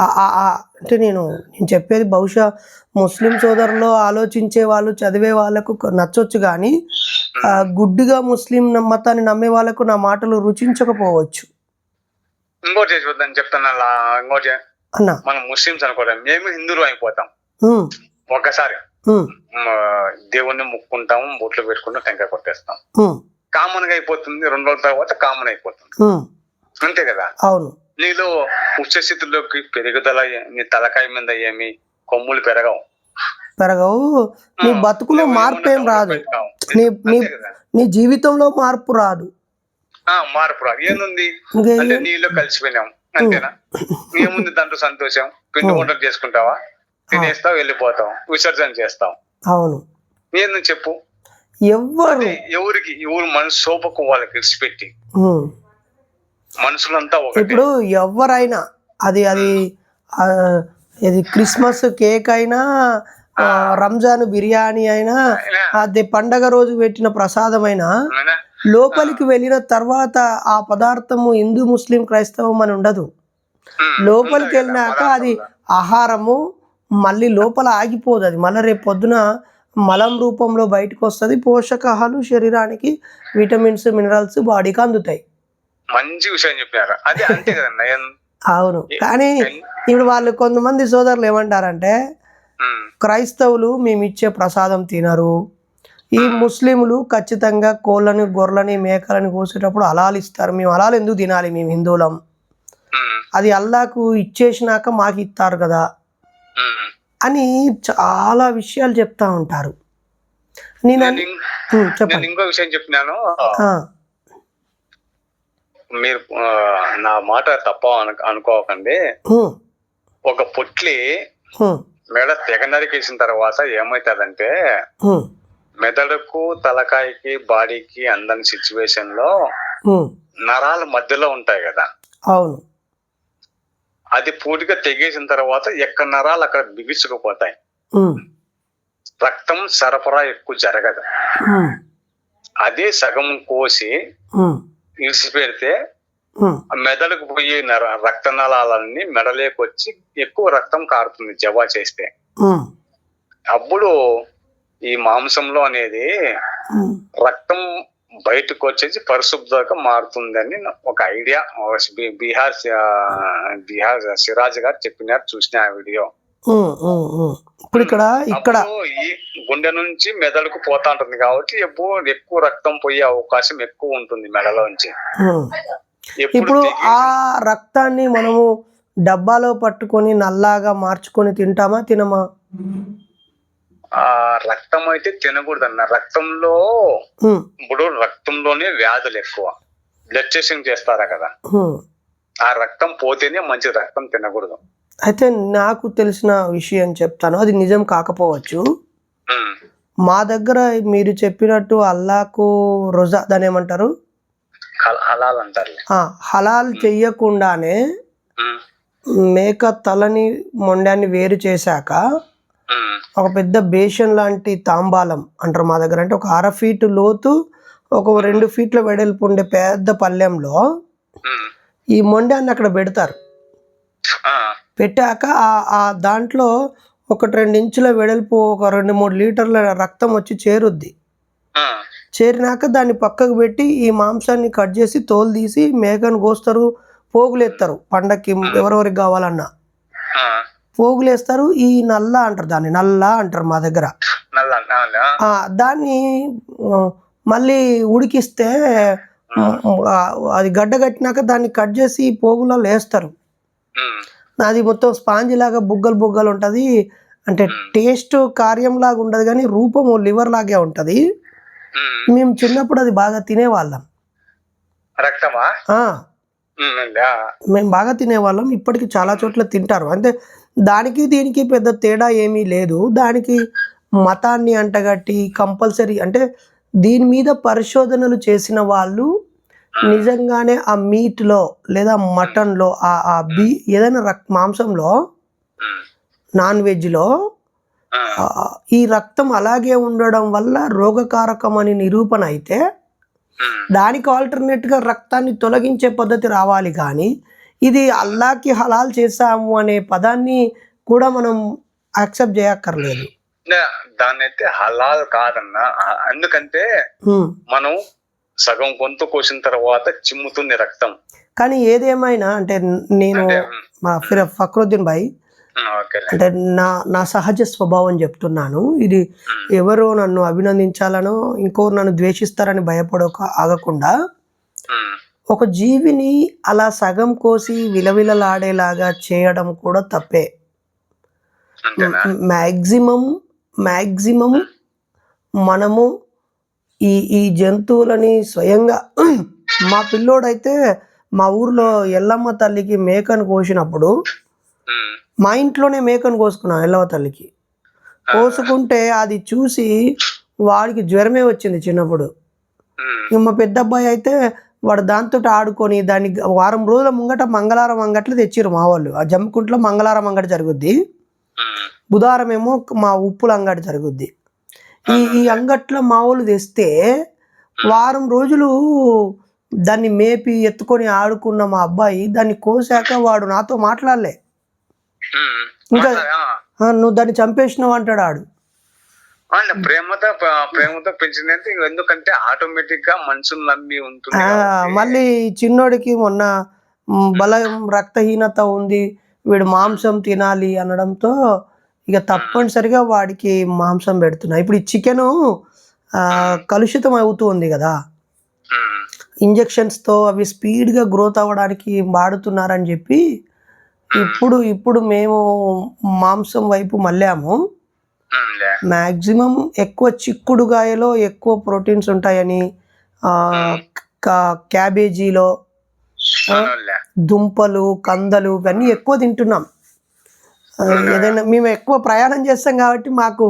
అంటే నేను చెప్పేది బహుశా ముస్లిం సోదరులు ఆలోచించే వాళ్ళు చదివే వాళ్ళకు నచ్చొచ్చు కానీ గుడ్డిగా ముస్లిం మతాన్ని నమ్మే వాళ్ళకు నా మాటలు రుచించకపోవచ్చు. ఇంకోటి చూద్దాం చెప్తాను ఇంకోటి అన్నా, మనం ముస్లిమ్స్ అనుకోవడం మేము హిందువులు అయిపోతాం ఒక్కసారి. దేవుణ్ణి ముక్కుంటాము, బొట్లు పెట్టుకుంటాం, టెంకాయ కొట్టేస్తాం, కామన్ గా అయిపోతుంది. 2 రోజుల తర్వాత కామన్ అయిపోతుంది, అంతే కదా. అవును. నీలో ఉచ్చస్థితిలోకి పెరుగుదల, నీ తలకాయ మీద ఏమి కొమ్ములు పెరగవు, నీ బతుకులో మార్పు ఏం రాదు, నీ జీవితంలో మార్పు రాదు. మార్పు రాదు. ఏంది అంటే నీలో కలిసిపోయినాం, అంతేనా. ఏముంది దాంట్లో సంతోషం? పిండి వంటలు చేసుకుంటావా, తినేస్తావు, వెళ్ళిపోతాం, విసర్జన చేస్తాం. అవును. ఏందని చెప్పు. ఎవరికి ఎవరు మనసు సోపకు వాళ్ళకి విడిచిపెట్టి మనుషులంతా ఇప్పుడు ఎవరైనా అది ఇది క్రిస్మస్ కేక్ అయినా, రంజాన్ బిర్యానీ అయినా, అది పండగ రోజు పెట్టిన ప్రసాదం అయినా, లోపలికి వెళ్ళిన తర్వాత ఆ పదార్థము హిందూ ముస్లిం క్రైస్తవం అని ఉండదు. లోపలికి వెళ్ళినాక అది ఆహారము మళ్ళీ లోపల ఆగిపోదు. అది మళ్ళీ రేపు పొద్దున మలం రూపంలో బయటకు వస్తుంది. పోషకాలు శరీరానికి, విటమిన్స్, మినరల్స్ బాడీకి అందుతాయి. మంచి విషయం చెప్పారు. అది అంతే కదన్నా. అవును. కానీ ఇప్పుడు వాళ్ళు కొంతమంది సోదరులు ఏమంటారంటే, క్రైస్తవులు మేము ఇచ్చే ప్రసాదం తినరు, ఈ ముస్లింలు ఖచ్చితంగా కోళ్ళని, గొర్రెలని, మేకలని కోసేటప్పుడు హలాల్ ఇస్తారు, మేము హలాల్ ఎందుకు తినాలి, మేము హిందువులం, అది అల్లాకు ఇచ్చేసినాక మాకు ఇస్తారు కదా అని చాలా విషయాలు చెప్తా ఉంటారు. చెప్పండి. ఇంకో విషయం చెప్పినాను, మీరు నా మాట తప్ప అనుకోకండి. ఒక పొట్లి మెడ తెగ నరికేసిన తర్వాత ఏమవుతుందంటే, మెదడుకు, తలకాయకి, బాడీకి అందని సిచ్యువేషన్ లో నరాలు మధ్యలో ఉంటాయి కదా. అవును. అది పూర్తిగా తెగేసిన తర్వాత ఎక్కడ నరాలు అక్కడ బిగుసుకుపోతాయి, రక్తం సరఫరా ఎక్కువ జరగదు. అదే సగం కోసి ఇడిచిపెడితే మెదడుకు పోయే రక్తనాళాలన్నీ మెడలేకి వచ్చి ఎక్కువ రక్తం కారుతుంది జవా చేస్తే. అప్పుడు ఈ మాంసంలో అనేది రక్తం బయటకు వచ్చేసి పరిశుభ్రంగా మారుతుందని ఒక ఐడియా. బీహార్ సిరాజ్ గారు చెప్పినారు, చూసిన ఆ వీడియో. ఇప్పుడు ఇక్కడ ఈ గుండె నుంచి మెదడుకు పోతా ఉంటుంది కాబట్టి ఎక్కువ రక్తం పోయే అవకాశం ఎక్కువ ఉంటుంది మెడలోంచి. ఇప్పుడు ఆ రక్తాన్ని మనము డబ్బాలో పట్టుకొని నల్లాగా మార్చుకొని తింటామా, తినమా? ఆ రక్తం అయితే తినకూడదు అన్న. ఇప్పుడు రక్తంలోనే వ్యాధులు ఎక్కువ, బ్లడ్ టెస్టింగ్ చేస్తారా కదా, ఆ రక్తం పోతేనే మంచి రక్తం తినకూడదు. అయితే నాకు తెలిసిన విషయం చెప్తాను, అది నిజం కాకపోవచ్చు. మా దగ్గర మీరు చెప్పినట్టు అల్లాకు రోజా, దాని ఏమంటారు, హలాల్ అంటారు. హలాల్ చెయ్యకుండానే మేక తలని, మొండాన్ని వేరు చేశాక ఒక పెద్ద బేషన్ లాంటి తాంబాలం అంటారు మా దగ్గర. అంటే ఒక 1/2 ఫీటు లోతు, ఒక 2 ఫీట్ల వెడల్పు ఉండే పెద్ద పళ్ళెంలో ఈ మొండాన్ని అక్కడ పెడతారు. పెట్టాక ఆ దాంట్లో 1-2 ఇంచుల వెడల్పు, ఒక 2-3 లీటర్ల రక్తం వచ్చి చేరుద్ది. చేరినాక దాన్ని పక్కకు పెట్టి ఈ మాంసాన్ని కట్ చేసి తోలు తీసి మేకను కోస్తారు, పోగులేస్తారు. పండక్కి ఎవరెవరికి కావాలన్నా పోగులేస్తారు. ఈ నల్ల అంటారు, దాన్ని నల్ల అంటారు మా దగ్గర. దాన్ని మళ్ళీ ఉడికిస్తే అది గడ్డ కట్టినాక దాన్ని కట్ చేసి పోగులలో వేస్తారు. అది మొత్తం స్పాంజ్ లాగా బుగ్గలు బుగ్గలు ఉంటుంది. అంటే టేస్ట్ కార్యంలాగా ఉండదు కానీ రూపము లివర్ లాగే ఉంటుంది. మేము చిన్నప్పుడు అది బాగా తినేవాళ్ళం. మేము బాగా తినేవాళ్ళం. ఇప్పటికి చాలా చోట్ల తింటారు. అంటే దానికి దీనికి పెద్ద తేడా ఏమీ లేదు. దానికి మతాన్ని అంటగట్టి కంపల్సరీ, అంటే దీని మీద పరిశోధనలు చేసిన వాళ్ళు నిజంగానే ఆ మీట్లో లేదా మటన్లో ఏదైనా మాంసంలో, నాన్ వెజ్లో ఈ రక్తం అలాగే ఉండడం వల్ల రోగకారకం అని నిరూపణ అయితే దానికి ఆల్టర్నేట్గా రక్తాన్ని తొలగించే పద్ధతి రావాలి. కానీ ఇది అల్లాకి హలాల్ చేసాము అనే పదాన్ని కూడా మనం యాక్సెప్ట్ చేయక్కర్లేదు. దాన్ని అయితే హలాల్ కాదన్నా, ఎందుకంటే మనం సగం గొంతు కోసిన తర్వాత చిమ్ముతుంది రక్తం. కానీ ఏదేమైనా అంటే నేను ఫక్రుద్దీన్ భాయ్ అంటే నా సహజ స్వభావం చెప్తున్నాను. ఇది ఎవరో నన్ను అభినందించాలనో ఇంకోరు నన్ను ద్వేషిస్తారని ఆగకుండా ఒక జీవిని అలా సగం కోసి విలవిలలాడేలాగా చేయడం కూడా తప్పే. మ్యాక్సిమం మనము ఈ జంతువులని స్వయంగా మా పిల్లోడైతే మా ఊర్లో ఎల్లమ్మ తల్లికి మేకను కోసినప్పుడు మా ఇంట్లోనే మేకను కోసుకున్నాం. ఎల్లమ్మ తల్లికి కోసుకుంటే అది చూసి వాడికి జ్వరమే వచ్చింది చిన్నప్పుడు. మా పెద్ద అబ్బాయి అయితే వాడు దాంతో ఆడుకొని దాన్ని వారం రోజుల ముంగట మంగళవారం అంగట్లు తెచ్చిర్రు మా వాళ్ళు. ఆ జమ్మికుంట్లో మంగళవారం అంగడి జరుగుద్ది, బుధవారం ఏమో మా ఉప్పుల అంగడి జరుగుద్ది. ఈ అంగట్లో మా వాళ్ళు తెస్తే వారం రోజులు దాన్ని మేపి ఎత్తుకొని ఆడుకున్న మా అబ్బాయి దాన్ని కోసాక వాడు నాతో మాట్లాడలే. ఇంకా నువ్వు దాన్ని చంపేసినావు అంటాడు ఆడు. ప్రేమతో పెంచిందంటే ఎందుకంటే ఆటోమేటిక్ గా మనుషులు నమ్మి ఉంటుంది. మళ్ళీ చిన్నోడికి మొన్న బలం రక్తహీనత ఉంది, వీడు మాంసం తినాలి అనడంతో ఇక తప్పనిసరిగా వాడికి మాంసం పెడుతున్నా. ఇప్పుడు ఈ చికెను కలుషితం అవుతూ ఉంది కదా, ఇంజెక్షన్స్తో అవి స్పీడ్గా గ్రోత్ అవ్వడానికి వాడుతున్నారని చెప్పి ఇప్పుడు మేము మాంసం వైపు మళ్ళాము. మ్యాక్సిమం ఎక్కువ చిక్కుడుగాయలో ఎక్కువ ప్రోటీన్స్ ఉంటాయని, క్యాబేజీలో దుంపలు కందలు ఇవన్నీ ఎక్కువ తింటున్నాం. ఏదైనా మేము ఎక్కువ ప్రయాణం చేస్తాం కాబట్టి మాకు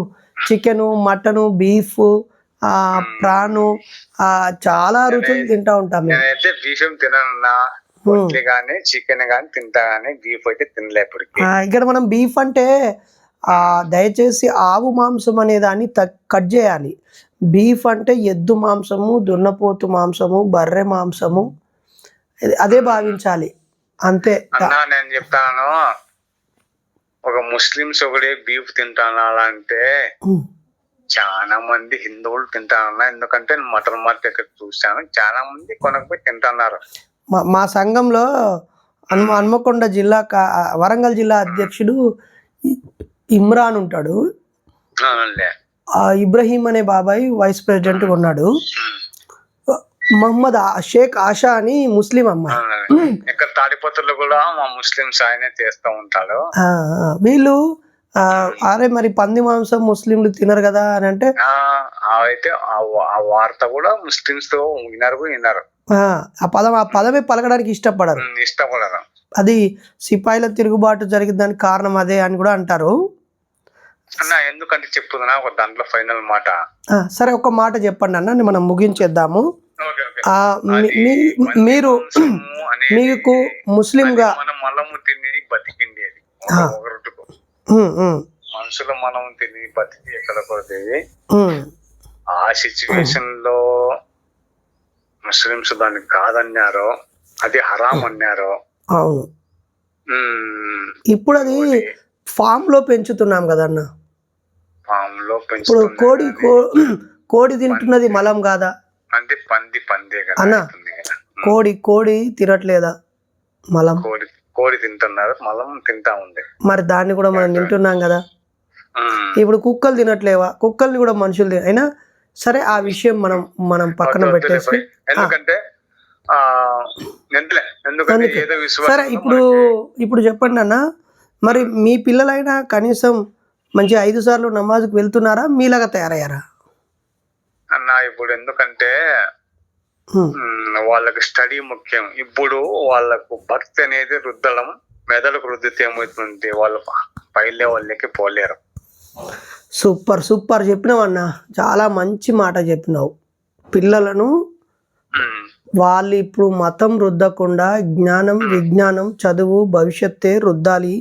చికెను, మటను, బీఫ్, ప్రాను చాలా రుచులు తింటా ఉంటాం. నేనైతే బీఫ్ తినన్నా, చికెన్ గానీ తింటా గానీ బీఫ్ అయితే తినలే. ఇక్కడ మనం బీఫ్ అంటే దయచేసి ఆవు మాంసం అనే దాన్ని కట్ చేయాలి. బీఫ్ అంటే ఎద్దు మాంసము, దున్నపోతు మాంసము, బర్రె మాంసము అదే భావించాలి అంతే. నేను చెప్తాను, ఒక ముస్లిమ్స్ ఒకడే బీఫ్ తింటానంటే చాలా మంది హిందువులు తింటానన్నా. ఎందుకంటే మటన్ మార్కెట్ చూస్తాను, చాలా మంది కొనకపోయి తింటున్నారు. మా సంఘంలో హన్మకొండ జిల్లా వరంగల్ జిల్లా అధ్యక్షుడు ఇమ్రాన్ ఉంటాడు. ఇబ్రహీం అనే బాబాయ్ వైస్ ప్రెసిడెంట్ ఉన్నాడు. మహమ్మద్ షేక్ ఆషా అని ముస్లిం అమ్మాయి. ఇక్కడ తాడిపత్రులు కూడా మా ముస్లిమ్స్ ఆయనే చేస్తూ ఉంటాడు. వీళ్ళు అరే మరి పంది మాంసం ముస్లింలు తినరు కదా అని అంటే అయితే ఆ వార్త కూడా ముస్లిమ్స్ తో వినరు. ఆ పదమే పలకడానికి ఇష్టపడరు. అది సిపాయిల తిరుగుబాటు జరిగిన దానికి కారణం అదే అని కూడా అంటారు. ఎందుకంటే చెప్తున్నా ఒక దాంట్లో ఫైనల్ మాట. సరే ఒక మాట చెప్పండి అన్న, మనం ముగించేద్దాము. మీరు మీకు ముస్లింగా మలము తిని బతికింది మనుషుల మనం తిని బతికి ఎక్కడ కొడుతుంది. ఆ సిచ్యువేషన్ లో ముస్లిమ్స్ దాన్ని కాదన్నారు, అది హరాం అన్నారు. అవును, ఇప్పుడు అది ఫామ్ లో పెంచుతున్నాం కదన్న. ఫామ్ లో ఇప్పుడు కోడి తింటున్నది మలం కాదా? అంటే పందే కదా అన్న. కోడి తినట్లేదా మలం? కోడి తింటున్నారు, మలం తింటా ఉంది. మరి దాన్ని కూడా మనం తింటున్నాం కదా. ఇప్పుడు కుక్కలు తినట్లేవా? కుక్కల్ని కూడా మనుషులు అయినా సరే, ఆ విషయం మనం పక్కన పెట్టేసి ఎందుకంటే సరే ఇప్పుడు చెప్పండి అన్న, మరి మీ పిల్లలైనా కనీసం మంచి 5 సార్లు నమాజ్కి వెళ్తున్నారా? మీలాగా తయారయ్యారా అన్న? ఇప్పుడు ఎందుకంటే వాళ్ళకి స్టడీ ముఖ్యం. ఇప్పుడు వాళ్ళకు భక్తి అనేది రుద్దడం, మెదడుకు రుద్దితే ఏమవుతుంది, వాళ్ళు పై లెవెల్కి పోలేరు. సూపర్ చెప్పినావు అన్న, చాలా మంచి మాట చెప్పినావు. పిల్లలను వాళ్ళు ఇప్పుడు మతం రుద్దకుండా జ్ఞానం, విజ్ఞానం, చదువు, భవిష్యత్తే రుద్దాలి,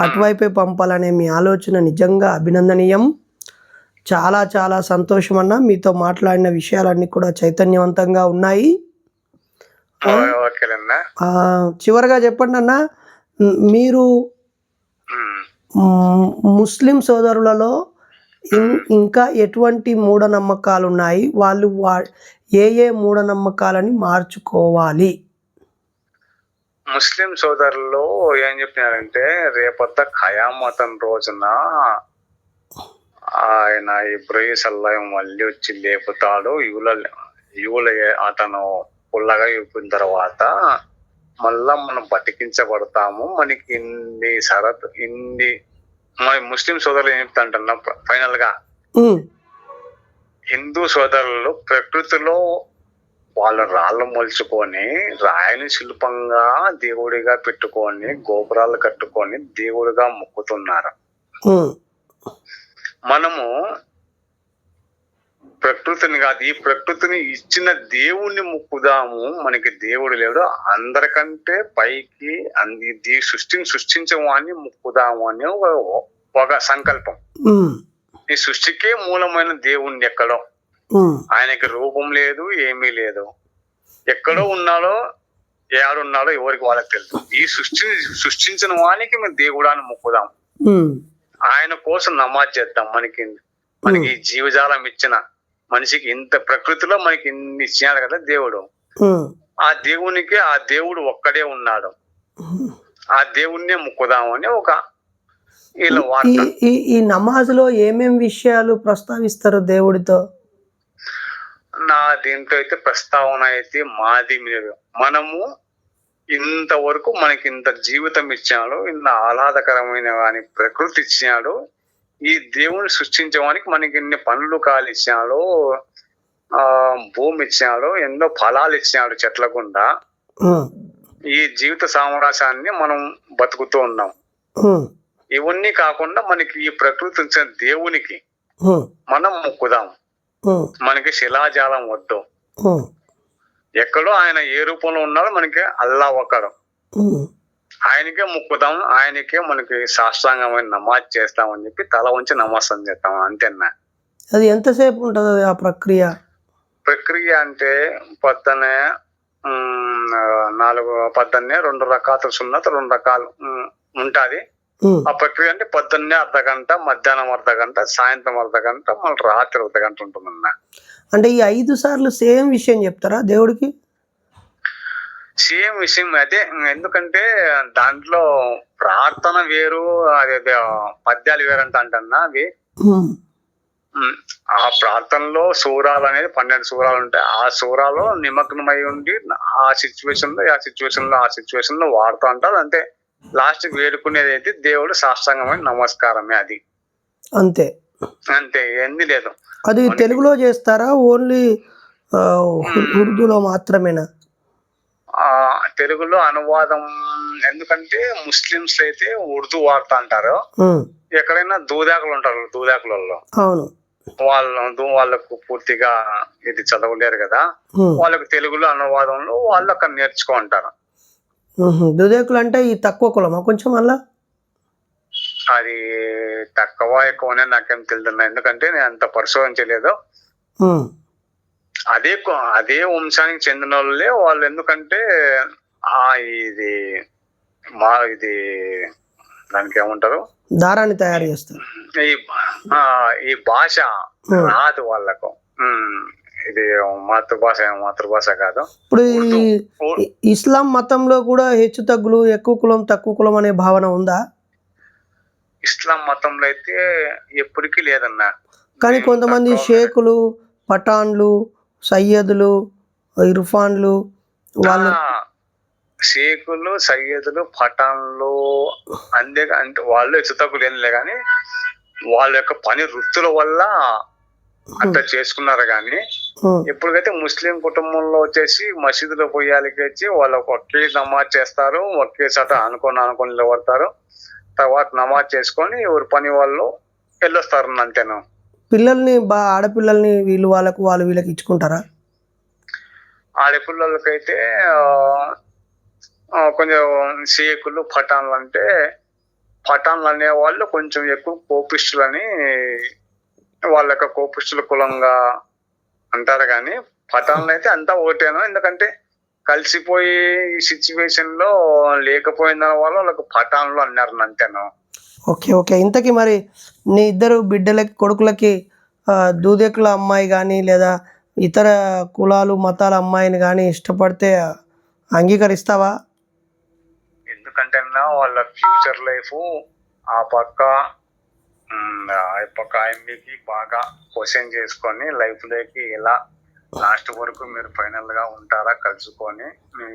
అటువైపే పంపాలనే మీ ఆలోచన నిజంగా అభినందనీయం. చాలా చాలా సంతోషం అన్న, మీతో మాట్లాడిన విషయాలన్నీ కూడా చైతన్యవంతంగా ఉన్నాయి. ఓకేనన్నా. చివరగా చెప్పండి అన్న, మీరు ఉమ్. ముస్లిం సోదరులలో ఇంకా ఎటువంటి మూఢనమ్మకాలు ఉన్నాయి, వాళ్ళు ఏ మూఢనమ్మకాలని మార్చుకోవాలి? ముస్లిం సోదరులు ఏం చెప్పినారంటే రేపొద్ద ఖయామతం రోజున ఆయన ఇబ్రహీం సల్లాహం మళ్ళీ వచ్చి లేపుతాడు. యువుల అతను పుల్లగా ఇప్పిన తర్వాత మళ్ళా మనం బతికించబడతాము. మనకి ఇన్ని మన ముస్లిం సోదరులు ఏం చెప్తాంటున్నా ఫైనల్ గా హిందూ సోదరులు ప్రకృతిలో వాళ్ళ రాళ్ళు మొలుచుకొని రాయిని శిల్పంగా దేవుడిగా పెట్టుకొని గోపురాలు కట్టుకొని దేవుడిగా మొక్కుతున్నారు. మనము ప్రకృతిని కాదు, ఈ ప్రకృతిని ఇచ్చిన దేవుణ్ణి మొక్కుదాము. మనకి దేవుడు లేడు, అందరికంటే పైకి సృష్టిని సృష్టించవాన్ని మొక్కుదాము అని ఒక సంకల్పం. ఈ సృష్టికే మూలమైన దేవుణ్ణి ఎక్కడో, ఆయనకి రూపం లేదు, ఏమీ లేదు, ఎక్కడో ఉన్నాడో ఏడున్నాడో ఎవరికి వాళ్ళకి తెలుసు. ఈ సృష్టిని సృష్టించిన వానికి మేము దేవుడాన్ని మొక్కుదాం, ఆయన కోసం నమాజ్ చేద్దాం. మనకి జీవజాలం ఇచ్చిన మనిషికి ఇంత ప్రకృతిలో మనకి ఇన్ని ఇచ్చినాడు కదా దేవుడు. ఆ దేవునికి ఆ దేవుడు ఒక్కడే ఉన్నాడు, ఆ దేవుణ్ణే మొక్కుదామని ఒక వీళ్ళ వార్త. ఈ నమాజ్ లో ఏమేం విషయాలు ప్రస్తావిస్తారు దేవుడితో? దీంట్లో అయితే ప్రస్తావన అయితే మాది లేదు. మనము ఇంతవరకు మనకి ఇంత జీవితం ఇచ్చినాడు, ఇంత ఆహ్లాదకరమైన వాని ప్రకృతి ఇచ్చినాడు. ఈ దేవుని సృష్టించడానికి మనకి ఇన్ని పనులు కాలు ఇచ్చినాడు, భూమి ఇచ్చినాడు, ఎన్నో ఫలాలు ఇచ్చినాడు చెట్ల గుండా. ఈ జీవిత సామరాశాన్ని మనం బతుకుతూ ఉన్నాం. ఇవన్నీ కాకుండా మనకి ఈ ప్రకృతి ఇచ్చిన దేవునికి మనం మొక్కుదాం. మనకి శిలాజాలం వద్దు, ఎక్కడో ఆయన ఏ రూపంలో ఉన్నాడో మనకి అల్లా ఒక్కడు, ఆయనకే మొక్కుదాం, ఆయనకే మనకి సాష్టాంగమైన నమాజ్ చేస్తామని చెప్పి తల ఉంచి నమాజ్ చేస్తాం, అంతేనా. అది ఎంతసేపు ఉంటుంది ఆ ప్రక్రియ? అంటే పొద్దున్నే 2 రకాతులు సున్నత్, 2 రకాలు ఉంటాది. ఆ ప్రక్రియ అంటే పొద్దున్నే అర్ధగంట, మధ్యాహ్నం అర్ధగంట, సాయంత్రం అర్ధగంట, మళ్ళీ రాత్రి అర్ధగంట ఉంటుందన్న. అంటే ఈ 5 సార్లు సేమ్ విషయం చెప్తారా దేవుడికి? సేమ్ విషయం అదే. ఎందుకంటే దాంట్లో ప్రార్థన వేరు, అదే పద్యాలు వేరంట అంటన్నా. అవి ఆ ప్రార్థనలో సూరాలు అనేది 12 సూరాలు ఉంటాయి. ఆ సూరాలో నిమగ్నమై ఉండి ఆ సిచ్యువేషన్ లో వాడుతూ అంటారు. అంటే లాస్ట్ వేడుకునేది అయితే దేవుడు సాష్టాంగమైన నమస్కారమే, అది అంతే. ఏంది లేదు. అది తెలుగులో చేస్తారా, ఓన్లీ ఉర్దూలో మాత్రమేనా? తెలుగులో అనువాదం, ఎందుకంటే ముస్లింస్ అయితే ఉర్దూ వాడుతా అంటారు. ఎక్కడైనా దూదాకులు ఉంటారు, దూదాకులలో వాళ్ళకు పూర్తిగా ఇది చదవలేరు కదా, వాళ్ళకు తెలుగులో అనువాదంలో వాళ్ళు అక్కడ నేర్చుకుంటారు. దూదేకులు అంటే ఈ తక్కువ కులమా కొంచెం? అలా అది తక్కువ ఎక్కువనే నాకేం తెలియదు, ఎందుకంటే నేను అంత పరిశోధించలేదు. అదే వంశానికి చెందిన వాళ్ళే వాళ్ళు. ఎందుకంటే ఇది దానికి ఏమంటారు, దారాన్ని తయారు చేస్తారు. ఈ భాష రాదు వాళ్ళకు, ఇది మాతృభాష కాదు. ఇప్పుడు ఇస్లాం మతంలో కూడా హెచ్చు తగ్గులు, ఎక్కువ కులం తక్కువ కులం అనే భావన ఉందా? ఇస్లాం మతంలో అయితే ఎప్పటికీ లేదన్నా. కానీ కొంతమంది షేకులు, పఠాన్లు, సయ్యదులు, ఇర్ఫాన్లు, వాళ్ళు షేకులు, సయ్యదులు, పఠాన్లు అంటే వాళ్ళు హెచ్చుతగ్గులు ఏం లే, కానీ వాళ్ళ యొక్క పని వృత్తుల వల్ల అంత చేసుకున్నారు. కానీ ఎప్పుడైతే ముస్లిం కుటుంబంలో వచ్చేసి మసీదులో పోయాలికి వచ్చి వాళ్ళు ఒకే నమాజ్ చేస్తారు, ఒకే చోట అనుకొని నిలబడతారు, తర్వాత నమాజ్ చేసుకొని ఎవరి పని వాళ్ళు వెళ్ళొస్తారు, అంతేనా. పిల్లల్ని ఆడపిల్లల్ని వాళ్ళు వీళ్ళకి ఇచ్చుకుంటారా? ఆడపిల్లలకైతే కొంచెం షేకులు, పఠాన్లు అనే వాళ్ళు కొంచెం ఎక్కువ కోపిష్టులని వాళ్ళ యొక్క కోపిష్టుల కులంగా అంటారు. కానీ పఠాన్లు అయితే అంతా ఒకటేను. ఎందుకంటే కలిసిపోయి ఈ సిచ్యువేషన్ లో లేకపోయిన వల్ల వాళ్ళకు పటాన్లు అన్నారు అంతేను. Okay okay. ఇంతకీ మరి నీ ఇద్దరు బిడ్డలకి కొడుకులకి దూదేకుల అమ్మాయి కానీ లేదా ఇతర కులాలు మతాల అమ్మాయిని కానీ ఇష్టపడితే అంగీకరిస్తావా? ఎందుకంటే వాళ్ళ ఫ్యూచర్ లైఫ్ ఆ పక్క ఆయమ్మకి బాగా క్వశ్చన్ చేసుకొని లైఫ్ లోకి ఎలా లాస్ట్ వరకు మీరు ఫైనల్ గా ఉంటారా కలుసుకొని మీ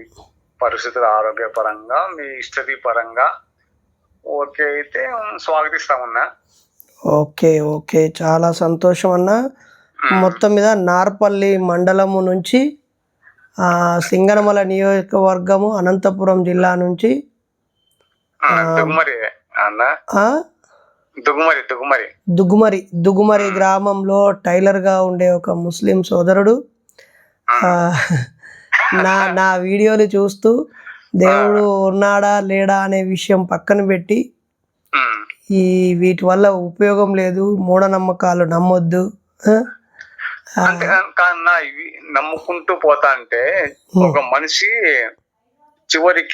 పరిస్థితులు ఆరోగ్యపరంగా మీ ఇష్టది పరంగా ఓకే అయితే స్వాగతిస్తామన్నా. Okay okay. చాలా సంతోషం అన్న. మొత్తం మీద నార్పల్లి మండలము నుంచి సింగనమల నియోజకవర్గము అనంతపురం జిల్లా నుంచి దుగుమరి అన్న దుగుమరి గ్రామంలో టైలర్గా ఉండే ఒక ముస్లిం సోదరుడు నా వీడియోలు చూస్తూ దేవుడు ఉన్నాడా లేడా అనే విషయం పక్కన పెట్టి వీటి వల్ల ఉపయోగం లేదు, మూఢనమ్మకాలు నమ్మొద్దు, అంటే ఇవి నమ్ముకుంటూ పోతా అంటే ఒక మనిషి చివరికి